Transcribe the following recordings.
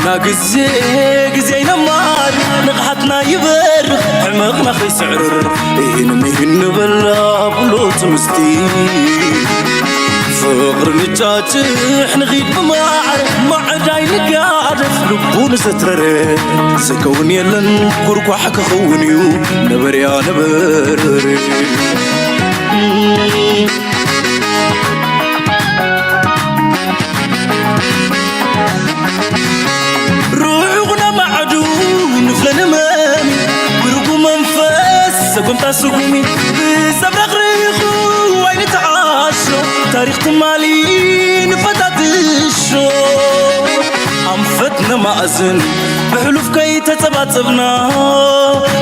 وينا قزينا مار نقحتنا يبر عمقنا خيسعر مين بلا بلوت مستي فقر نجاجح نغيب مع داي نقادف لبون سترر سكون يلن قرقو حكا خونيو نبر يا نبر روحنا معدون فلن مامي ورقو منفس سكون تاسقومي بسبرق ريخو وين تعاشو تاريخ تمالي نفتاتشو أنفتنا مأزن بحلوف كي تتباتبنا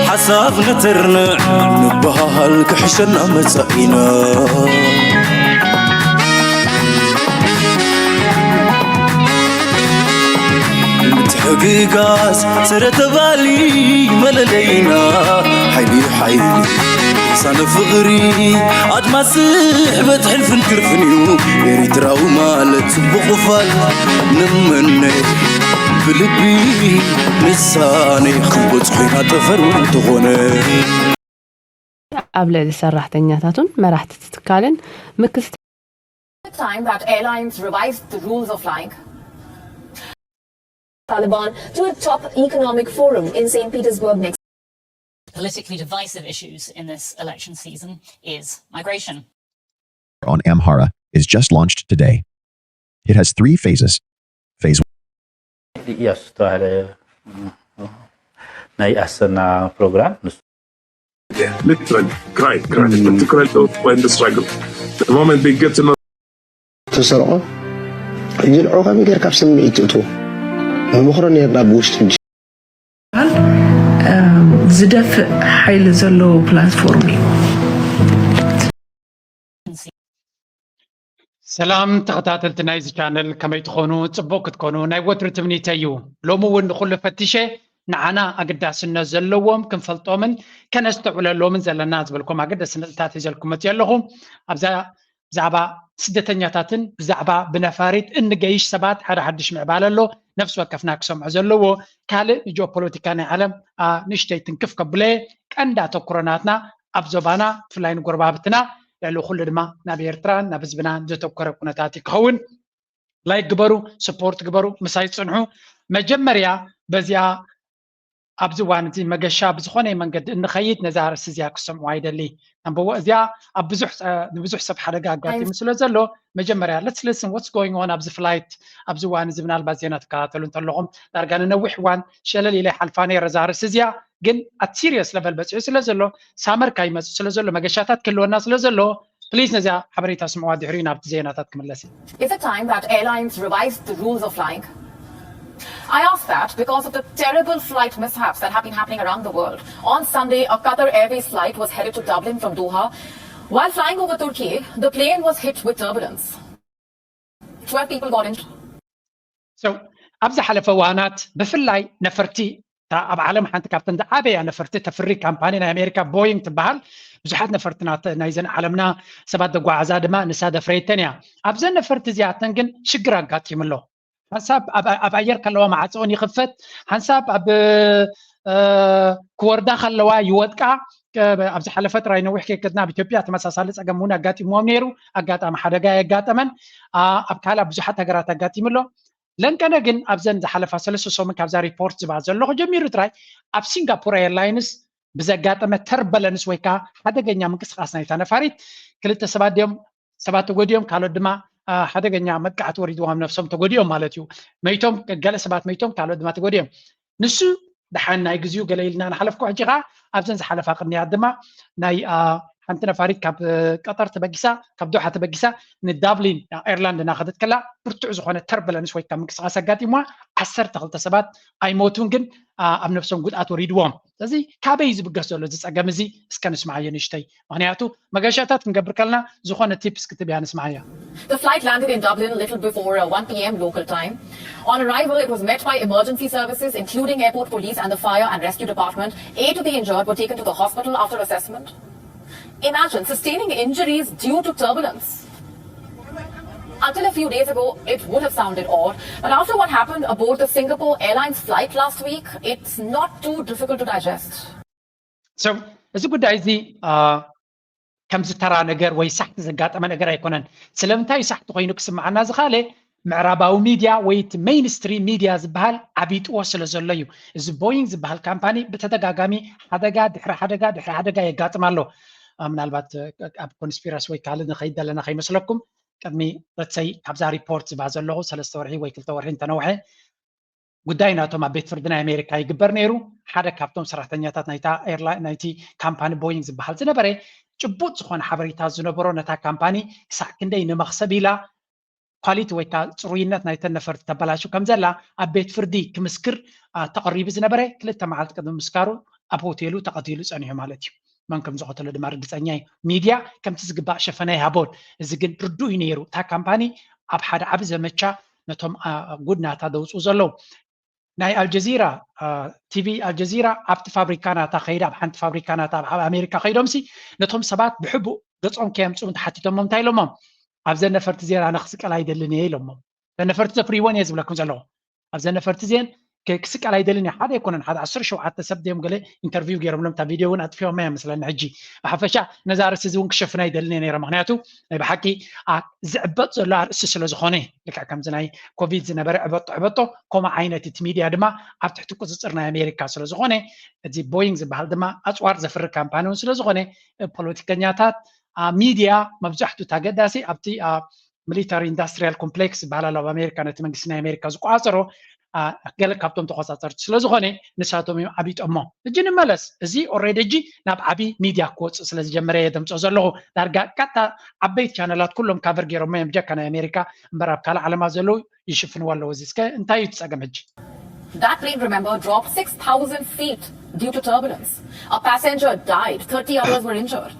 حسابنا ترنع نبهال كحشنا مسائنا متحقيقاس سرت بالي مللينا حيلي صان فغري عاد ما سحبت حلف نكرفنيو يريد راو مالت بغفال نمني بلبي لساني خبط خينا تفرو تغني قبل السراحتنياتاتون ما راح تتكالن مكست The time that airlines revised the rules of flying Taliban to a top economic forum in St. Petersburg next. Politically divisive issues in this election season is migration. On Amhara is just launched today. It has 3 phases. Phase 1. Yes, the program. Literally, cry when the struggle. The moment they get to know. تسرعوا يجلعوا كم يقدر كابسن ميتوتو مخرن يرنا بوشت زدف حيل زلو بلاتفورمي سلام تخطاتلت نايز channel كما يتخونوا تبوك تكونوا ناي وتر تمنيتيو لومو ون كل فتشه نعنا أقداسنا زلوهم كنفلطومن كنستعول لومن زلنا زبلكم أقداسنا تاتجلكم تيلهم بزعبا سدتنياتاتن بزعبا بنفاريت إن جيش سبات حدش معبالله نفس وقفنا كسمع زلوه كاله جيوبوليتيكاني عالم نشتي تنكف قبله كان داتو كوروناتنا أبزبانا فلاين قربابتنا لألو خل دما نبي إرتران نبزبنا جتو كوروناتاتي كهون لايك قبرو سبورت قبرو مسايد صنعو مجمريا بزيا أبزوانتي مجشاب بزخوني من قد نخيط نزار السزياك السمع وايدلي نبوا زيا بزح سب حلقة قاتي مثل زلو مجمريا let's listen what's going on أبز فلايت أبزوان زبنا البازينات كاتلون تلقهم لارجان نوح وان شلل إلى حلفاني رزار السزيا جن at serious level بس يسلا زلو سامر كايمس سلا زلو مجشاتات كله الناس لزلو please نزا حبريت اسمعوا دحرين أبز زيناتات كملسي. It's a time that airlines revised the rules of flying. I ask that because of the terrible flight mishaps that have been happening around the world. On Sunday, a Qatar Airways flight was headed to Dublin from Doha. While flying over Turkey, the plane was hit with turbulence. 12 people got injured. So, أبز حلفوانات بفلاي نفرتي أب عالم حنت كابتن دعابي نفرتي تفري كامباني أمريكا بوينغ تبهال بزحات نفرتنا نايزن عالمنا سبات دقوا عزاد ما نساد فريتنيا أبزن نفرت زيادة جن شجرا قاتي ملو حساب أب أير كلوا مع عصوني خفت حساب أب كوردا خلوا يودكا أبز حلفت راينا وحكي كدنا بإثيوبيا تمساسالس أجمعنا قاتي موامنيرو أقاتا محدقة أقاتا من أب كلا بزحات أجرات قاتي ملو لن كان جن أبزن حلفة سلسلة سومن كابزا ريبورت بعض اللغة جميل تراي أب سنغافورة إيرلاينز بزقات أما تربلنس ويكا هذا جنيا مكس خاصنا يتانا فاريد كلتا سبات تقوديهم كالو دما هذا جنيا مدقعت وريدوهم نفسهم تقوديهم مالتيو ميتهم قال سبات ميتهم كالو دما تقوديهم نسو دحان ناي جزيو قليلنا نحلفكو حجيغا أبزن حلفة قرنيا دما ناي حنتنا فاريد كاب قطر تبقيسا كاب دوحة تبقيسا ندابلين إيرلاند ناخذت كلا برتعو زخونة تربلنس ويكا مكس خاصة قاتي موا عسر تغلط سبات أي موتون جن أب نفسهم قد أتوريدوهم زي كابيز بقصوا له زس أجمزي إسكان اسمعي نشتي معناته ما جاشاتات نقبر كلنا زخونة تيبس كتبيها نسمعيها. The flight landed in Dublin a little before 1 p.m. local time. On arrival, it was met by emergency services, including airport police and the fire and rescue department. 8 of the injured were taken to the hospital after assessment. Imagine sustaining injuries due to turbulence. Until a few days ago, it would have sounded odd. But after what happened aboard the Singapore Airlines flight last week, it's not too difficult to digest. So, እዚ ጉዳይ እዚ ከም ዝተራ ነገር ወይ ሳሕቲ ዘጋጠመ ነገር ኣይኮነን። ስለምንታይ ሳሕቲ ኮይኑ ክስማዓና ዝኻለ ምዕራባዊ ሚድያ ወይ ሜይንስትሪም ሚድያ ዝበሃል ዓቢጥዎ ስለ ዘሎ እዩ። እዚ ቦይንግ ዝበሃል ካምፓኒ ብተደጋጋሚ ሓደጋ ድሕሪ ሓደጋ የጋጥም ኣሎ። ምናልባት ኣብ ኮንስፒረሲ ወይ ካልእ ንኸይድ ዘለና ከይመስለኩም ቅድሚ ረትሰይ ካብዛ ሪፖርት ዝባሃል ዘለኹ 3 ወርሒ ወይ 2 ወርሒ እንተነውሐ ጉዳይ ናቶም ኣብ ቤት ፍርዲ ናይ ኣሜሪካ ይግበር ነይሩ። ሓደ ካብቶም ሰራሕተኛታት ናይቲ ካምፓኒ ቦይንግ ዝበሃል ዝነበረ ጭቡጥ ዝኾነ ሓበሬታ ዝነበሮ ነታ ካምፓኒ ክሳዕ ክንደይ ንመኽሰብ ኢላ ኳሊቲ ወይ ከዓ ፅሩይነት ናይተን ነፈርቲ ተበላሹ ከም ዘላ ኣብ ቤት ፍርዲ ክምስክር ተቐሪቡ ዝነበረ 2 መዓልቲ ቅድሚ ምስካሩ ኣብ ሆቴሉ ተቐቲሉ ፀኒሑ ማለት እዩ። መን ከም ዝቐተሎ ድማ ርግፀኛ እዩ። ሚድያ ከምቲ ዝግባእ ሸፈና ይሃቦን። እዚ ግን ርዱእ ነይሩ። እታ ካምፓኒ ኣብ ሓደ ዓብ ዘመቻ ነቶም ጉድናታ ደውፁ ዘለዉ ናይ አልጀዚራ ቲቪ አልጀዚራ ኣብቲ ፋብሪካ ናታ ከይዳ ኣብ ሓንቲ ፋብሪካ ናታ ኣብ ኣሜሪካ ከይዶምሲ ነቶም ሰባት ብሕቡእ ገጾም ከየምፅኡ ተሓቲቶሞም እንታይ ኢሎሞም ኣብዘን ነፈርቲ ዜና ንክስቀል ኣይደልን እየ ኢሎሞም። ነፈርቲ ዘፍርይዎን እየ ዝብለኩም ዘለኹ ኣብዘን ነፈርቲ ዜን ክስቀል ኣይደልን እየ ሓደ ኣይኮነን ሓደ 17 ሰብ ድዮም ገለ ኢንተርቪው ገይሮምሎም እታ ቪድዮ እውን ኣጥፊዮም እያ መስለኒ ሕጂ ብሓፈሻ ነዛ ርእሲ እዚ እውን ክሸፍና ኣይደልን እየ ነይረ ምክንያቱ ናይ ብሓቂ ዝዕበጥ ዘሎ ኣርእሲ ስለ ዝኾነ ልክዕ ከምዚ ናይ ኮቪድ ዝነበረ ዕበጦ ከምኡ ዓይነት እቲ ሚድያ ድማ ኣብ ትሕቲ ቁፅፅር ናይ ኣሜሪካ ስለ ዝኾነ እዚ ቦይንግ ዝበሃል ድማ ኣፅዋር ዘፍሪ ካምፓኒ እውን ስለ ዝኾነ ፖለቲከኛታት ሚድያ መብዛሕትኡ ተገዳሲ ኣብቲ ሚሊታሪ ኢንዳስትሪያል ኮምፕሌክስ ዝበሃል ኣሎ ኣብ ኣሜሪካ ነቲ መንግስቲ ናይ ኣሜሪካ ዝቆፃፀሮ ገለ ካብቶም ተቆፃፀርቲ ስለ ዝኾነ ንሳቶም እዮም ዓቢጦሞ እጂ ንመለስ እዚ ኦልሬዲ እጂ ናብ ዓቢ ሚድያ ክወፅእ ስለ ዝጀመረ እየ ደምፆ ዘለኹ ዳርጋ ቀጥታ ዓበይቲ ቻነላት ኩሎም ካቨር ገይሮሞ እዮም ጀካ ናይ ኣሜሪካ እምበር ኣብ ካልእ ዓለማት ዘለዉ ይሽፍንዎ ኣለዉ እዚ እስከ እንታይ እዩ ትፀገም ሕጂ That plane, remember, dropped 6,000 feet due to turbulence. A passenger died, 30 others were injured.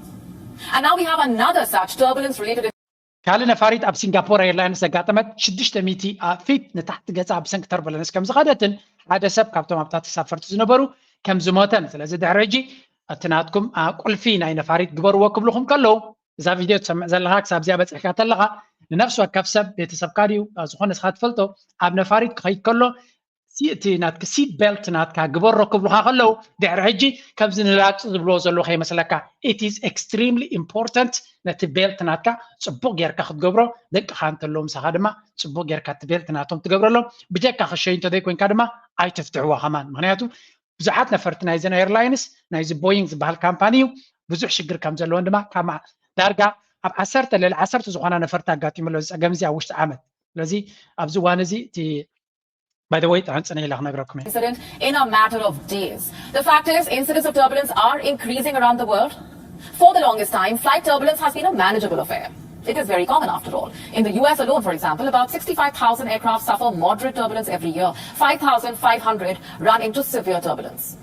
And now we have another such turbulence-related ካልእ ነፋሪት ኣብ ሲንጋፖር ኤርላይንስ ዘጋጠመት 600 ፊት ንታሕቲ ገፃ ኣብ ሰንኪ ተርቡለንስ ከም ዝኸደትን ሓደ ሰብ ካብቶም ኣብታ ተሳፈርቲ ዝነበሩ ከም ዝሞተን ስለዚ ድሕሪ ሕጂ እቲ ናትኩም ቁልፊ ናይ ነፋሪት ግበርዎ ክብልኹም ከለዉ እዛ ቪድዮ ትሰምዕ ዘለኻ ክሳብ እዚኣ በፂሕካ ተለኻ ንነፍሲ ወከፍ ሰብ ቤተሰብካ ድዩ ዝኾነ ስኻ ትፈልጦ ኣብ ነፋሪት ክኸይድ ከሎ እቲ ናትክ ሲት ቤልት ናትካ ግበሮ ክብልካ ከለዉ ድሕሪ ሕጂ ከምዚ ንላፅ ዝብልዎ ዘለዉ ከይመስለካ ኢት ኢዝ ኤክስትሪምሊ ኢምፖርታንት ነቲ ቤልት ናትካ ፅቡቅ ጌርካ ክትገብሮ ደቅኻ እንተለዉ ምሳኻ ድማ ፅቡቅ ጌርካ እቲ ቤልት ናቶም ትገብረሎም ብጀካ ክሸይ እንተዘይ ኮንካ ድማ ኣይተፍትሕዎ ከማን ምክንያቱ ብዙሓት ነፈርቲ ናይዘን ኤርላይንስ ናይዚ ቦይንግ ዝበሃል ካምፓኒ እዩ ብዙሕ ሽግር ከም ዘለዎን ድማ ዳርጋ ኣብ 10 ዝኾና ነፈርቲ ኣጋጢሙሎ ዝፀገም እዚ ኣብ ውሽጢ ዓመት ስለዚ ኣብዚ እዋን እዚ እቲ By the way, incident in a matter of days. The fact is, incidents of turbulence are increasing around the world. For the longest time, flight turbulence has been a manageable affair. It is very common after all. In the US alone, for example, about 65,000 aircraft suffer moderate turbulence every year. 5,500 run into severe turbulence.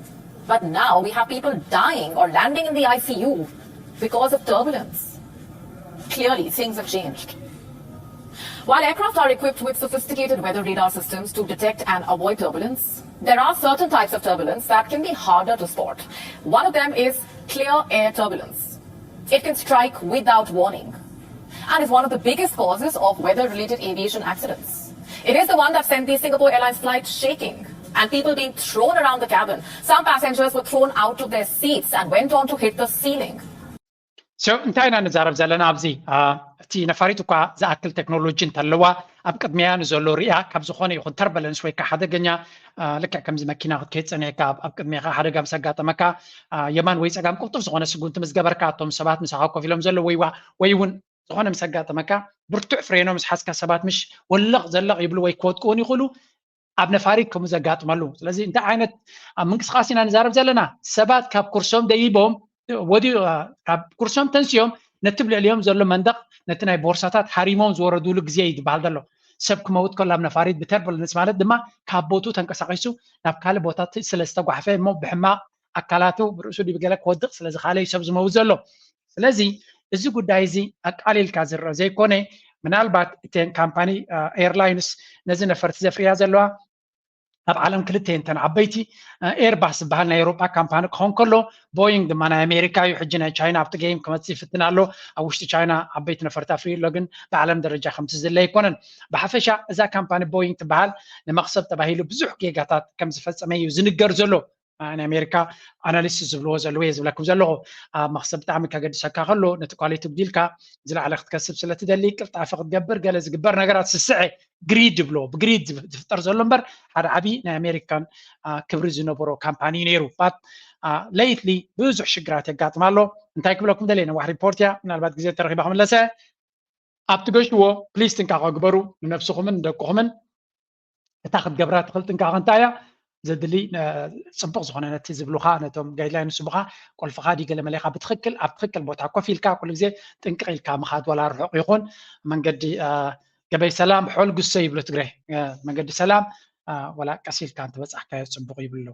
But now we have people dying or landing in the ICU because of turbulence. Clearly, things have changed. While aircraft are equipped with sophisticated weather radar systems to detect and avoid turbulence, there are certain types of turbulence that can be harder to spot. One of them is clear air turbulence. It can strike without warning and is one of the biggest causes of weather-related aviation accidents. It is the one that sent the Singapore Airlines flight shaking and people being thrown around the cabin. Some passengers were thrown out of their seats and went on to hit the ceiling. So እንታይ ኢና ንዛረብ ዘለና ኣብዚ እቲ ነፋሪት እኳ ዝኣክል ቴክኖሎጂ እንተለዋ ኣብ ቅድሚያ ንዘሎ ሪኣ ካብ ዝኾነ ይኹን ተርበለንስ ወይ ከዓ ሓደገኛ ልክዕ ከምዚ መኪና ክትከይድ ፀኒሕካ ኣብ ቅድሚኻ ሓደጋ ምስ ኣጋጠመካ የማን ወይ ፀጋም ቁልጡፍ ዝኾነ ስጉንቲ ምስ ገበርካ እቶም ሰባት ምሳኻ ኮፍ ኢሎም ዘሎ ወይ እውን ዝኾነ ምስ ኣጋጠመካ ብርቱዕ ፍሬኖ ምስ ሓዝካ ሰባት ምሽ ወለቕ ዘለቕ ይብሉ ወይ ክወድቅውን ይኽእሉ ኣብ ነፋሪት ከምኡ ዘጋጥመሉ ስለዚ እንታይ ዓይነት ምንቅስቃስ ኢና ንዛረብ ዘለና ሰባት ካብ ኩርሶም ደይቦም ወዲኡ ካብ ኩርሶም ተንስዮም ነቲ ብልዕልዮም ዘሎ መንደቕ ነቲ ናይ ቦርሳታት ሓሪሞም ዝወረዱሉ ግዜ ይበሃል ዘሎ ሰብ ክመውት ከሎ ኣብ ነፋሪት ብተርቡለንስ ማለት ድማ ካብ ቦቱ ተንቀሳቂሱ ናብ ካልእ ቦታ ስለ ዝተጓሕፈ እሞ ብሕማቕ ኣካላቱ ብርእሱ ዲብገለ ክወድቕ ስለ ዝኻለ ሰብ ዝመውት ዘሎ ስለዚ እዚ ጉዳይ እዚ ኣቃሊልካ ዝርአ ዘይኮነ ምናልባት እተን ካምፓኒ ኤርላይንስ ነዚ ነፈርቲ ዘፍርያ ዘለዋ ኣብ ዓለም ክልተ እንተን ዓበይቲ ኤርባስ ዝበሃል ናይ ኤውሮጳ ካምፓኒ ክኾን ከሎ ቦይንግ ድማ ናይ ኣሜሪካ እዩ ሕጂ ናይ ቻይና ኣብቲ ጌም ክመፅእ ይፍትን ኣሎ ኣብ ውሽጢ ቻይና ዓበይቲ ነፈርቲ ኣፍርዩ ኣሎ ግን ብዓለም ደረጃ ከምቲ ዝለ ኣይኮነን ብሓፈሻ እዛ ካምፓኒ ቦይንግ ትበሃል ንመክሰብ ተባሂሉ ብዙሕ ጌጋታት ከም ዝፈፀመ እዩ ዝንገር ዘሎ ናይ ኣሜሪካ ኣናሊስት ዝብልዎ ዘለዎ እየ ዝብለኩም ዘለኹ ኣብ መክሰብ ብጣዕሚ ከገድሰካ ከሎ ነቲ ኳሊቲ ብዲልካ ዝለዓለ ክትከስብ ስለትደሊ ቅልጣፈ ክትገብር ገለ ዝግበር ነገራት ስስዐ ግሪድ ብሎ ብግሪድ ዝፍጠር ዘሎ እምበር ሓደ ዓብዪ ናይ ኣሜሪካን ክብሪ ዝነበሮ ካምፓኒ ነይሩ ባት ሌይትሊ ብዙሕ ሽግራት የጋጥም ኣሎ እንታይ ክብለኩም ደልየ ነዋሕ ሪፖርት እያ ምናልባት ግዜ ተረኺባ ክምለሰ ኣብቲ ገሽዎ ፕሊዝ ጥንቃቐ ግበሩ ንነፍስኹምን ንደቅኹምን እታ ክትገብራ ትኽእል ጥንቃቐ እንታይ እያ ዘድሊ ፅቡቅ ዝኾነ ነቲ ዝብሉካ ነቶም ጋይድላይን ዝስቡካ ቆልፍካ ዲገለ መለኻ ብትክክል ኣብ ትክክል ቦታ ኮፍ ኢልካ ኩሉ ግዜ ጥንቅቕ ኢልካ ምኻድ ወላ ርሑቕ ይኹን መንገዲ ገበይ ሰላም ሕል ጉሰ ይብሉ ትግራይ መንገዲ ሰላም ወላ ቀስ ኢልካ እንትበፃሕካዮ ፅቡቅ ይብሉ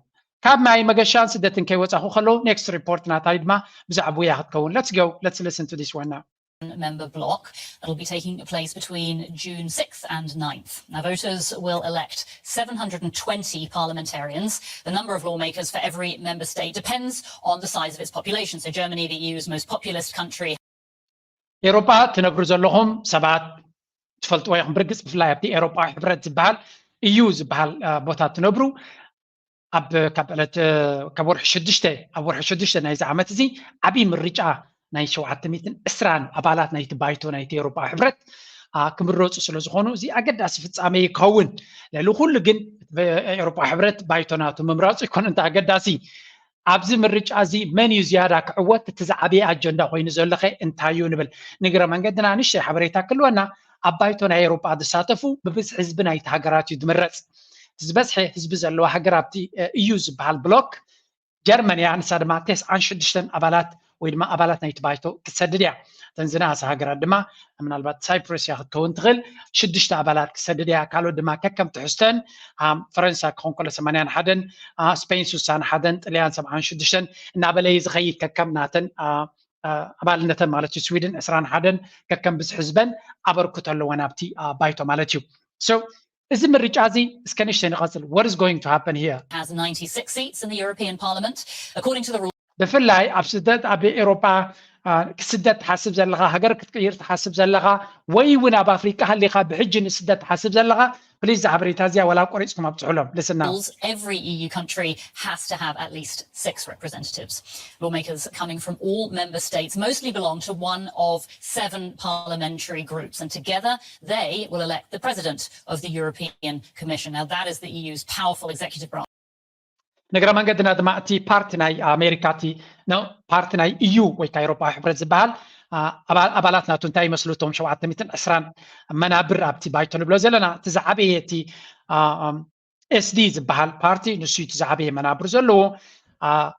ካብ ማይ መገሻን ስደትን ከይወፃኹ ከለዉ ኔክስት ሪፖርት ናታይ ድማ ብዛዕባ ውያ ክትከውን let's listen to this one now. Member block. It'll be taking place between June 6th and 9th. Now, voters will elect 720 parliamentarians. The number of lawmakers for every member state depends on the size of its population. So Germany, the EU's most populous country. ኤውሮጳ ትነብሩ ዘለኹም ሰባት ትፈልጥዎ ኢኹም ብርግፅ ብፍላይ ኣብቲ ኤውሮጳ ሕብረት ዝበሃል እዩ ዝበሃል ቦታ ትነብሩ ኣብ ካብ ወርሒ 6 ኣብ ወርሒ 6 ናይዚ ዓመት እዚ ዓብዪ ምርጫ ናይ 720 ኣባላት ናይቲ ባይቶ ናይቲ ኤውሮጳ ሕብረት ክምረፁ ስለ ዝኾኑ እዚ ኣገዳሲ ፍጻሜ ይከውን ልዕሊ ኩሉ ግን ኤውሮጳ ሕብረት ባይቶናቱ ምምራፁ ይኮነ እንተ ኣገዳሲ ኣብዚ ምርጫ እዚ መን እዩ ዝያዳ ክዕወት እቲ ዝዓበየ ኣጀንዳ ኮይኑ ዘለኸ እንታይ እዩ ንብል ንግረ መንገድና ንእሽተይ ሓበሬታ ክህልወና ኣብ ባይቶ ናይ ኤውሮጳ ዝሳተፉ ብብዝሒ ህዝቢ ናይቲ ሃገራት እዩ ዝምረፅ ዝበዝሒ ህዝቢ ዘለዎ ሃገር ኣብቲ እዩ ዝበሃል ብሎክ ጀርመንያ ንሳ ድማ 96 ኣባላት ወይ ድማ ኣባላት ናይቲ ባይቶ ክሰድድ እያ እተን ዝነኣሰ ሃገራት ድማ ምናልባት ሳይፕረስ እያ ክትከውን ትኽእል 6 ኣባላት ክሰድድ እያ ካልኦት ድማ ከከም ትሕዝተን ፈረንሳ ክኾን ከሎ 81 ስፔን 61 ጣልያን 76 እናበለየ ዝኸይድ ከከም ናተን ኣባልነተን ማለት እዩ ስዊድን 21 ከከም ብዝሒ ህዝበን ኣበርክቶ ኣለወን ኣብቲ ባይቶ ማለት እዩ so እዚ ምርጫ እዚ እስከ ንሽተይ ንቐፅል what is going to happen here has 96 seats in the European Parliament according to the ብፍላይ ኣብ ስደት ኣብ ኤውሮጳ ክስደት ትሓስብ ዘለኻ ሃገር ክትቅይር ትሓስብ ዘለኻ ወይ እውን ኣብ ኣፍሪቃ ሃሊኻ ብሕጂ ንስደት ትሓስብ ዘለኻ ፕሊዝ ሓበሬታ እዚኣ ወላ ቆሪፅኩም ኣብፅሑሎም ልስና every EU country has to have at least 6 representatives. Lawmakers coming from all member states mostly belong to one of 7 parliamentary groups and together they will elect the president of the European Commission. Now that is the EU's powerful executive branch. ነገረ መንገድና ድማ እቲ ፓርቲ ናይ ኣሜሪካ እቲ ፓርቲ ናይ እዩ ወይ ከዓ ኤውሮጳ ሕብረት ዝበሃል ኣባላት ናቱ እንታይ ይመስሉ እቶም 720 መናብር ኣብቲ ባይቶ ንብሎ ዘለና እቲ ዝዓበየ እቲ ኤስዲ ዝበሃል ፓርቲ ንሱ እቲ ዝዓበየ መናብር ዘለዎ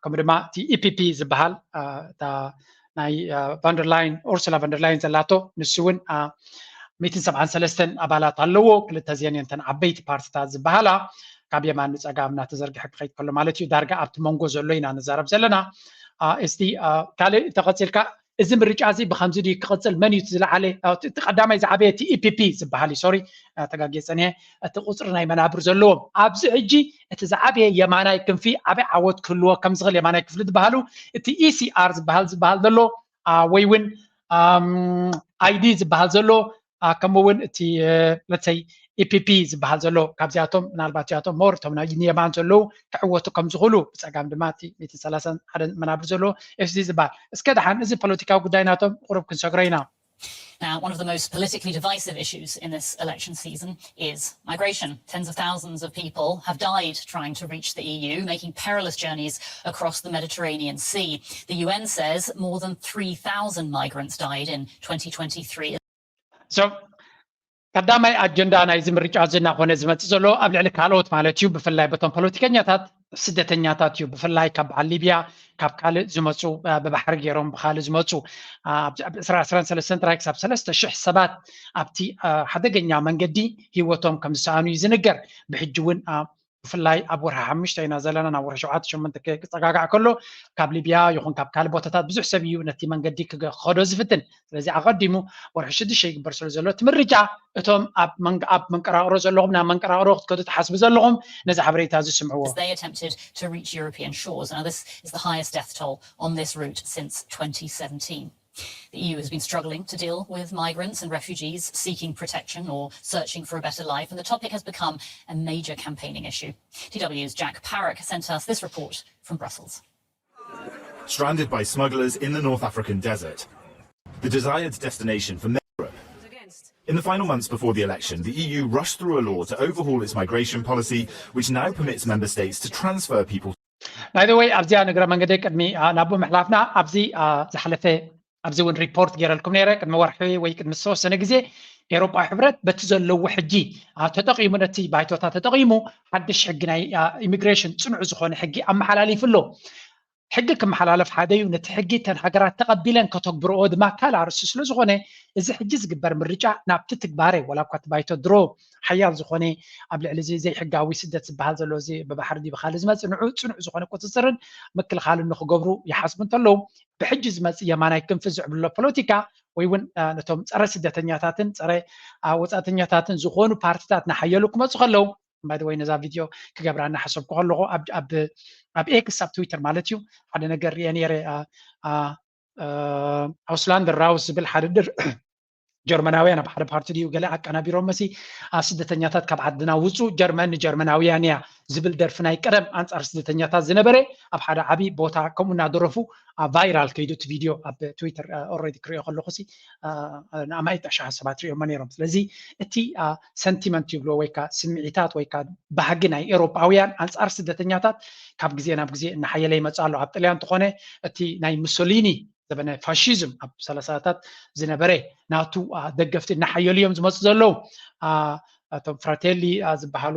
ከምኡ ድማ እቲ ኢፒፒ ዝበሃል ናይ ቫንደርላይን ኡርሱላ ቫንደርላይን ዘላቶ ንሱ እውን 173 ኣባላት ኣለዎ ክልተ እዚአን እተን ዓበይቲ ፓርቲታት ዝበሃላ ካብ የማን ንፀጋም እናተዘርግሐ ክኸይድ ከሎ ማለት እዩ ዳርጋ ኣብቲ መንጎ ዘሎ ኢና ንዛረብ ዘለና እስቲ ካልእ ተቐፂልካ እዚ ምርጫ እዚ ብከምዚ ድዩ ክቕፅል መን እዩ ዝለዓለ እቲ ቀዳማይ ዝዓበየ እቲ ኢፒፒ ዝበሃል እዩ ሶሪ ተጋጌፀኒ እቲ ቁፅሪ ናይ መናብር ዘለዎም ኣብዚ ሕጂ እቲ ዝዓበየ የማናይ ክንፊ ዓበይ ዓወት ክህልዎ ከም ዝኽእል የማናይ ክፍሊ ዝበሃሉ እቲ ኢሲኣር ዝበሃል ዘሎ ወይ እውን ኣይዲ ዝበሃል ዘሎ ከምኡ እውን እቲ ለተይ ኢፒፒ ዝበሃል ዘሎ ካብዚኣቶም ምናልባት እዚኣቶም ሞር እቶም ናይ የማን ዘለዉ ክዕወቱ ከም ዝኽእሉ ብፀጋም ድማ እቲ 131 መናብር ዘለዎ ኤፍዲ ዝበሃል እስከ ድሓን እዚ ፖለቲካዊ ጉዳይ ናቶም ቁሩብ ክንሰግሮ ኢና Now, one of the most politically divisive issues in this election season is migration. Tens of thousands of people have died trying to reach the EU, making perilous journeys across the Mediterranean Sea. The UN says more than 3,000 migrants died in 2023. So, ቀዳማይ ኣጀንዳ ናይዚ ምርጫ ዝና ኮነ ዝመፅእ ዘሎ ኣብ ልዕሊ ካልኦት ማለት እዩ ብፍላይ በቶም ፖለቲከኛታት ስደተኛታት እዩ ብፍላይ ካብ በዓል ሊብያ ካብ ካልእ ዝመፁ ብባሕሪ ገይሮም ብካልእ ዝመፁ ኣብ 2023 ጥራይ ክሳብ 3000 ሰባት ኣብቲ ሓደገኛ መንገዲ ሂወቶም ከም ዝሰኣኑ እዩ ዝንገር ብሕጂ እውን ብፍላይ ኣብ ወርሒ 5 ኢና ዘለና ናብ ወርሒ 7 ክፀጋጋዕ ከሎ ካብ ሊብያ ይኹን ካብ ካልእ ቦታታት ብዙሕ ሰብ እዩ ነቲ መንገዲ ክኸዶ ዝፍትን ስለዚ ኣቐዲሙ ወርሒ 6 ይግበር ስለ ዘሎ እቲ ምርጫ እቶም ኣብ መንቀራቕሮ ዘለኹም ናብ መንቀራቕሮ ክትከዱ ትሓስቡ ዘለኹም ነዚ ሓበሬታ ዝስምዕዎ They attempted to reach European shores. Now this is the highest death toll on this route since 2017. The EU has been struggling to deal with migrants and refugees seeking protection or searching for a better life, and the topic has become a major campaigning issue. DW's Jack Parrock sent us this report from Brussels. Stranded by smugglers in the North African desert, the desired destination for Europe. In the final months before the election, the EU rushed through a law to overhaul its migration policy, which now permits member states to transfer people. By the way, أبزي أنا قرأ من قدك أدمي نابو محلافنا أبزي زحلفة أبزي ون ريبورت جرى لكم نيرك أدم ورحي ويكد مسوس سنة جزء أوروبا حبرت بتزل لو حجي تتقيمو نتي بايتوتا تتقيمو حدش حقنا immigration صنع زخون حقي أما حلالي في اللو حقك محلالف حداي ونتحقي تنحقرات تقبلن كتكبرو ما كلا عرس سلو زخونه إذا حجز قبر من رجع نابتت كباري ولا كات بايتو درو حيال زخونه قبل على زي حقاوي سدت بهذا زلو زي ببحر دي بخالز ما صنع زخونه كتصرن مكل خال انه قبرو يحاسبن تلو بحجز ما يمانا يكنفزع بالله بوليتيكا ويون نتوم صره سدتنياتاتن صره وصاتنياتاتن زخونو بارتيتات نحيلو كما تخلو by the way نزا فيديو كغبرانا حسب كلغو اب اكس اب تويتر مالتيو حدا ነገር ينير اوسلاندر راوس بالحددر جرمناويان ኣብ ሓደ ፓርቲ ዲዩ ገለ ኣቀናቢሮም መሲ ስደተኛታት ካብ ዓድና ውፁ ጀርመናውያን እያ ዝብል ደርፊ ናይ ቀደም ኣንጻር ስደተኛታት ዝነበረ ኣብ ሓደ ዓቢ ቦታ ከምኡ እናደረፉ ቫይራል ከይዱ እቲ ቪድዮ ኣብ ትዊተር ኦልሬዲ ክሪኦ ከለኹ ሲ ንኣማይት ኣሽሓ ሰባት ሪኦም ነይሮም ስለዚ እቲ ሰንቲመንት ይብሎ ወይ ከዓ ስምዒታት ወይ ከዓ ባህጊ ናይ ኤውሮጳውያን ኣንጻር ስደተኛታት ካብ ግዜ ናብ ግዜ እናሓየለ ይመጽ ኣሎ ኣብ ጣልያን ተኾነ እቲ ናይ ሙሶሊኒ ዘበነ ፋሺዝም ኣብ 30ታት ዝነበረ ናቱ ደገፍቲ እናሓየሉ እዮም ዝመጽ ዘለዉ እቶም ፍራቴሊ ዝበሃሉ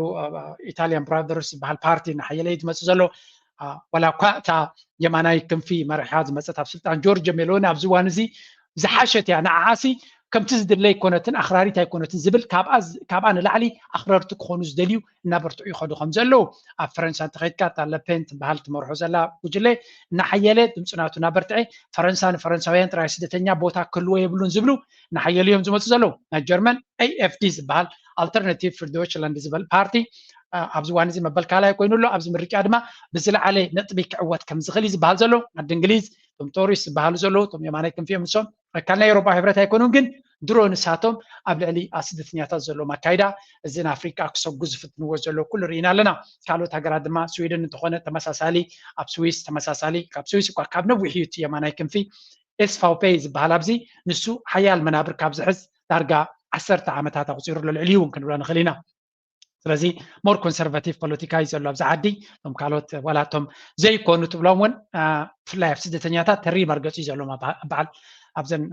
ኢታልያን ብራዘርስ ዝበሃል ፓርቲ እናሓየለ ዝመጽ ዘሎ ወላ እኳ እታ የማናይ ክንፊ መሪሓ ዝመጸት ኣብ ስልጣን ጆርጅ ሜሎኒ ኣብዚ እዋን እዚ ዝሓሸት እያ ንዓዓሲ ከምቲ ዝድለይ ኮነትን ኣኽራሪት ኣይኮነትን ዝብል ካብኣ ንላዕሊ ኣኽረርቲ ክኾኑ ዝደልዩ እናበርትዑ ይኸዱ ከም ዘለዉ ኣብ ፈረንሳ እንተኸይድካ እታ ለፔን ትበሃል ትመርሖ ዘላ ጉጅለ እናሓየለ ድምፂ ናቱ እናበርትዐ ፈረንሳ ንፈረንሳውያን ጥራይ ስደተኛ ቦታ ክህልዎ የብሉን ዝብሉ እናሓየሉ እዮም ዝመፁ ዘለዉ ናይ ጀርመን AFD ዝበሃል ኣልተርናቲቭ ፍር ዶይችላንድ ዝብል ፓርቲ ኣብዚ እዋን እዚ መበል ካልኣይ ኮይኑሎ ኣብዚ ምርጫ ድማ ብዝለዓለ ነጥቢ ክዕወት ከም ዝኽእል እዩ ዝበሃል ዘሎ ዓዲ እንግሊዝ እቶም ቶሪስ ዝበሃሉ ዘለዉ እቶም የማናይ ክንፊኦም ንሶም ካልናይ ኤውሮጳ ሕብረት ኣይኮኑን ግን ድሮ ንሳቶም ኣብ ልዕሊ ስደተኛታት ዘለዎም ኣካይዳ እዚ ንኣፍሪቃ ክሰጉ ዝፍትንዎ ዘሎ ኩሉ ርኢና ኣለና ካልኦት ሃገራት ድማ ስዊድን እንተኾነ ተመሳሳሊ ኣብ ስዊስ ተመሳሳሊ ካብ ስዊስ እኳ ካብ ነዊሕ እዩ እቲ የማናይ ክንፊ SVP ዝበሃል ኣብዚ ንሱ ሓያል መናብር ካብ ዝሕዝ ዳርጋ 10 ዓመታት ኣቁፂሩ ልዕሊኡ እውን ክንብሎ ንኽእል ኢና ስለዚ ሞር ኮንሰርቫቲቭ ፖለቲካ እዩ ዘሎ ኣብዚ ዓዲ እቶም ካልኦት ዋላቶም ዘይኮኑ ትብሎም እውን ብፍላይ ኣብ ስደተኛታት ተሪ መርገፂ እዩ ዘሎም በዓል ኣብዘን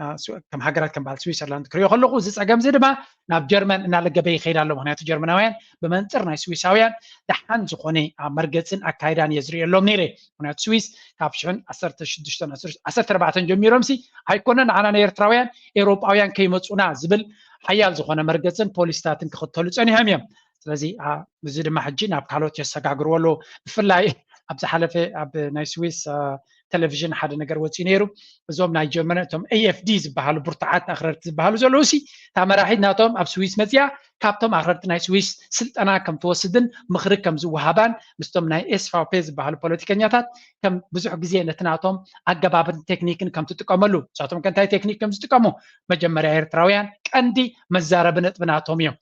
ከም ሃገራት ከም በዓል ስዊዘርላንድ ክሪኦ ከለኹ እዚ ፀገም እዚ ድማ ናብ ጀርመን እናለገበ ይኸይድ ኣሎ ምክንያቱ ጀርመናውያን ብመንፅር ናይ ስዊሳውያን ደሓን ዝኾነ መርገፅን ኣካይዳን እየ ዝሪኦሎም ነይረ ምክንያቱ ስዊስ ካብ 1614 ጀሚሮም ሲ ኣይኮነን ንዓና ንኤርትራውያን ኤውሮጳውያን ከይመፁና ዝብል ሓያል ዝኾነ መርገፅን ፖሊስታትን ክኽተሉ ፀኒሖም እዮም ስለዚ እዚ ድማ ሕጂ ናብ ካልኦት የሰጋግርዎ ኣሎ ብፍላይ ኣብ ዝሓለፈ ኣብ ናይ ስዊስ ቴሌቪዥን ሓደ ነገር ወፂኡ ነይሩ እዞም ናይ ጀርመን እቶም AFD ዝበሃሉ ብርቱዓት ኣኽረርቲ ዝበሃሉ ዘለዉ ሲ እታ መራሒት ናቶም ኣብ ስዊስ መፅያ ካብቶም ኣኽረርቲ ናይ ስዊስ ስልጠና ከም ትወስድን ምኽሪ ከም ዝወሃባን ምስቶም ናይ SVP ዝበሃሉ ፖለቲከኛታት ከም ብዙሕ ግዜ ነቲ ናቶም ኣገባብን ቴክኒክን ከም ትጥቀመሉ ንሳቶም ከንታይ ቴክኒክ ከም ዝጥቀሙ መጀመርያ ኤርትራውያን ቀንዲ መዛረቢ ነጥቢ ናቶም እዮም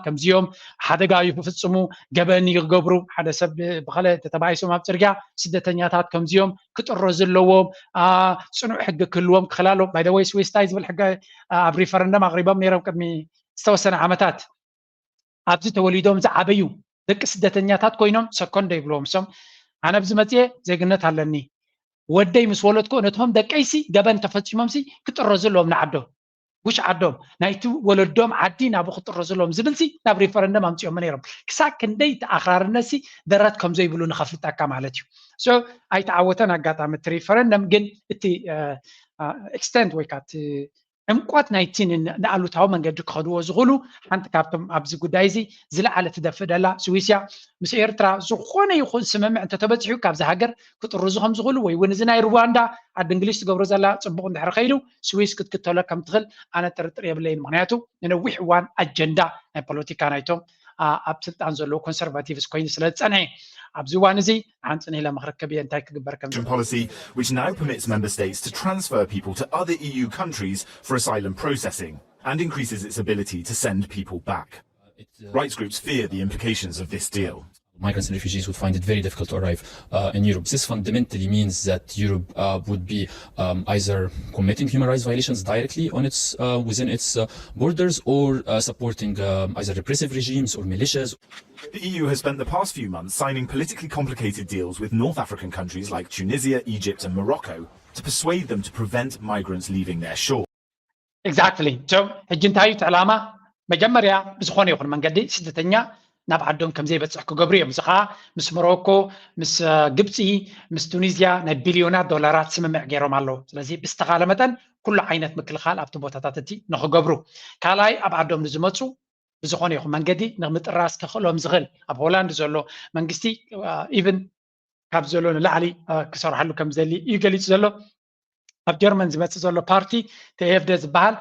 ከምዚኦም ሓደጋ ይፍፅሙ ገበን ይገብሩ ሓደ ሰብ ብኸለ ተተባሂሶም ኣብ ፅርግያ ስደተኛታት ከምዚኦም ክጥሮ ዘለዎም ፅኑዕ ሕጊ ክህልዎም ክኽላሎ ባይ ዘ ወይ ስዊስ እንታይ ዝብል ሕጊ ኣብ ሪፈረንደም ኣቕሪቦም ነይሮም ቅድሚ ዝተወሰነ ዓመታት ኣብዚ ተወሊዶም ዝዓበዩ ደቂ ስደተኛታት ኮይኖም ሰኮንዶ ይብልዎም ሶም ኣነ ብዚ መፅአ ዜግነት ኣለኒ ወደይ ምስ ወለድኮ ነቶም ደቀይሲ ገበን ተፈፂሞም ሲ ክጥሮ ዘለዎም ንዓዶም ውሽ ዓዶም ናይቲ ወለዶም ዓዲ ናብኡ ክጥሮ ዘለዎም ዝብል ሲ ናብ ሪፈረንደም ኣምፂኦም ነይሮም ክሳብ ክንደይ ተኣኽራርነት ሲ ደረት ከም ዘይብሉ ንኸፍልጠካ ማለት እዩ ሶ ኣይተዓወተን ኣጋጣሚ እቲ ሪፈረንደም ግን እቲ ኤክስተንት ወይ ከዓ ዕምቋት ናይቲን ንኣሉታዊ መንገዲ ክኸድዎ ዝኽእሉ ሓንቲ ካብቶም ኣብዚ ጉዳይ እዚ ዝለዓለ ትደፍእ ደላ ስዊስያ ምስ ኤርትራ ዝኾነ ይኹን ስምምዕ እንተተበፂሑ ካብዚ ሃገር ክጥርዙ ከም ዝኽእሉ ወይ እውን እዚ ናይ ሩዋንዳ ዓዲ እንግሊዝ ትገብሮ ዘላ ፅቡቅ እንድሕር ኸይዱ ስዊስ ክትክተሎ ከም ትኽእል ኣነ ጥርጥር የብለይን ምክንያቱ ንነዊሕ እዋን ኣጀንዳ ናይ ፖለቲካ ናይቶም ኣብ ስልጣን ዘለዎ ኮንሰርቫቲቭስ ኮይኑ ስለ ዝፀንሐ ኣብዚ እዋን እዚ ሓንፅን ኢለ መክረከብ እየ እንታይ ክግበር ከም policy which now permits member states to transfer people to other EU countries for asylum processing and increases its ability to send people back. Rights groups fear the implications of this deal. Migrants and refugees would find it very difficult to arrive in Europe. This fundamentally means that Europe would be either committing human rights violations directly on its within its borders or supporting either repressive regimes or militias. The EU has spent the past few months signing politically complicated deals with North African countries like Tunisia, Egypt and Morocco to persuade them to prevent migrants leaving their shore. Exactly. So, ሕጅንታዩ ዕላማ መጀመርያ ብዝኾነ ይኹን መንገዲ ስደተኛ ናብ ዓዶም ከም ዘይበፅሕ ክገብሩ እዮም። እዚ ከዓ ምስ ሞሮኮ፣ ምስ ግብፂ፣ ምስ ቱኒዝያ ናይ ቢልዮናት ዶላራት ስምምዕ ገይሮም ኣለዉ። ስለዚ ብዝተኻለ መጠን ኩሉ ዓይነት ምክልኻል ኣብቲ ቦታታት እቲ ንክገብሩ ካልኣይ ኣብ ዓዶም ንዝመፁ ብዝኾነ ይኹን መንገዲ ንምጥራስ ከኽእሎም ዝኽእል ኣብ ሆላንድ ዘሎ መንግስቲ ኢቭን ካብ ዘሎ ንላዕሊ ክሰርሓሉ ከም ዘድሊ እዩ ገሊፁ ዘሎ። ኣብ ጀርመን ዝመፅእ ዘሎ ፓርቲ TFD ዝበሃል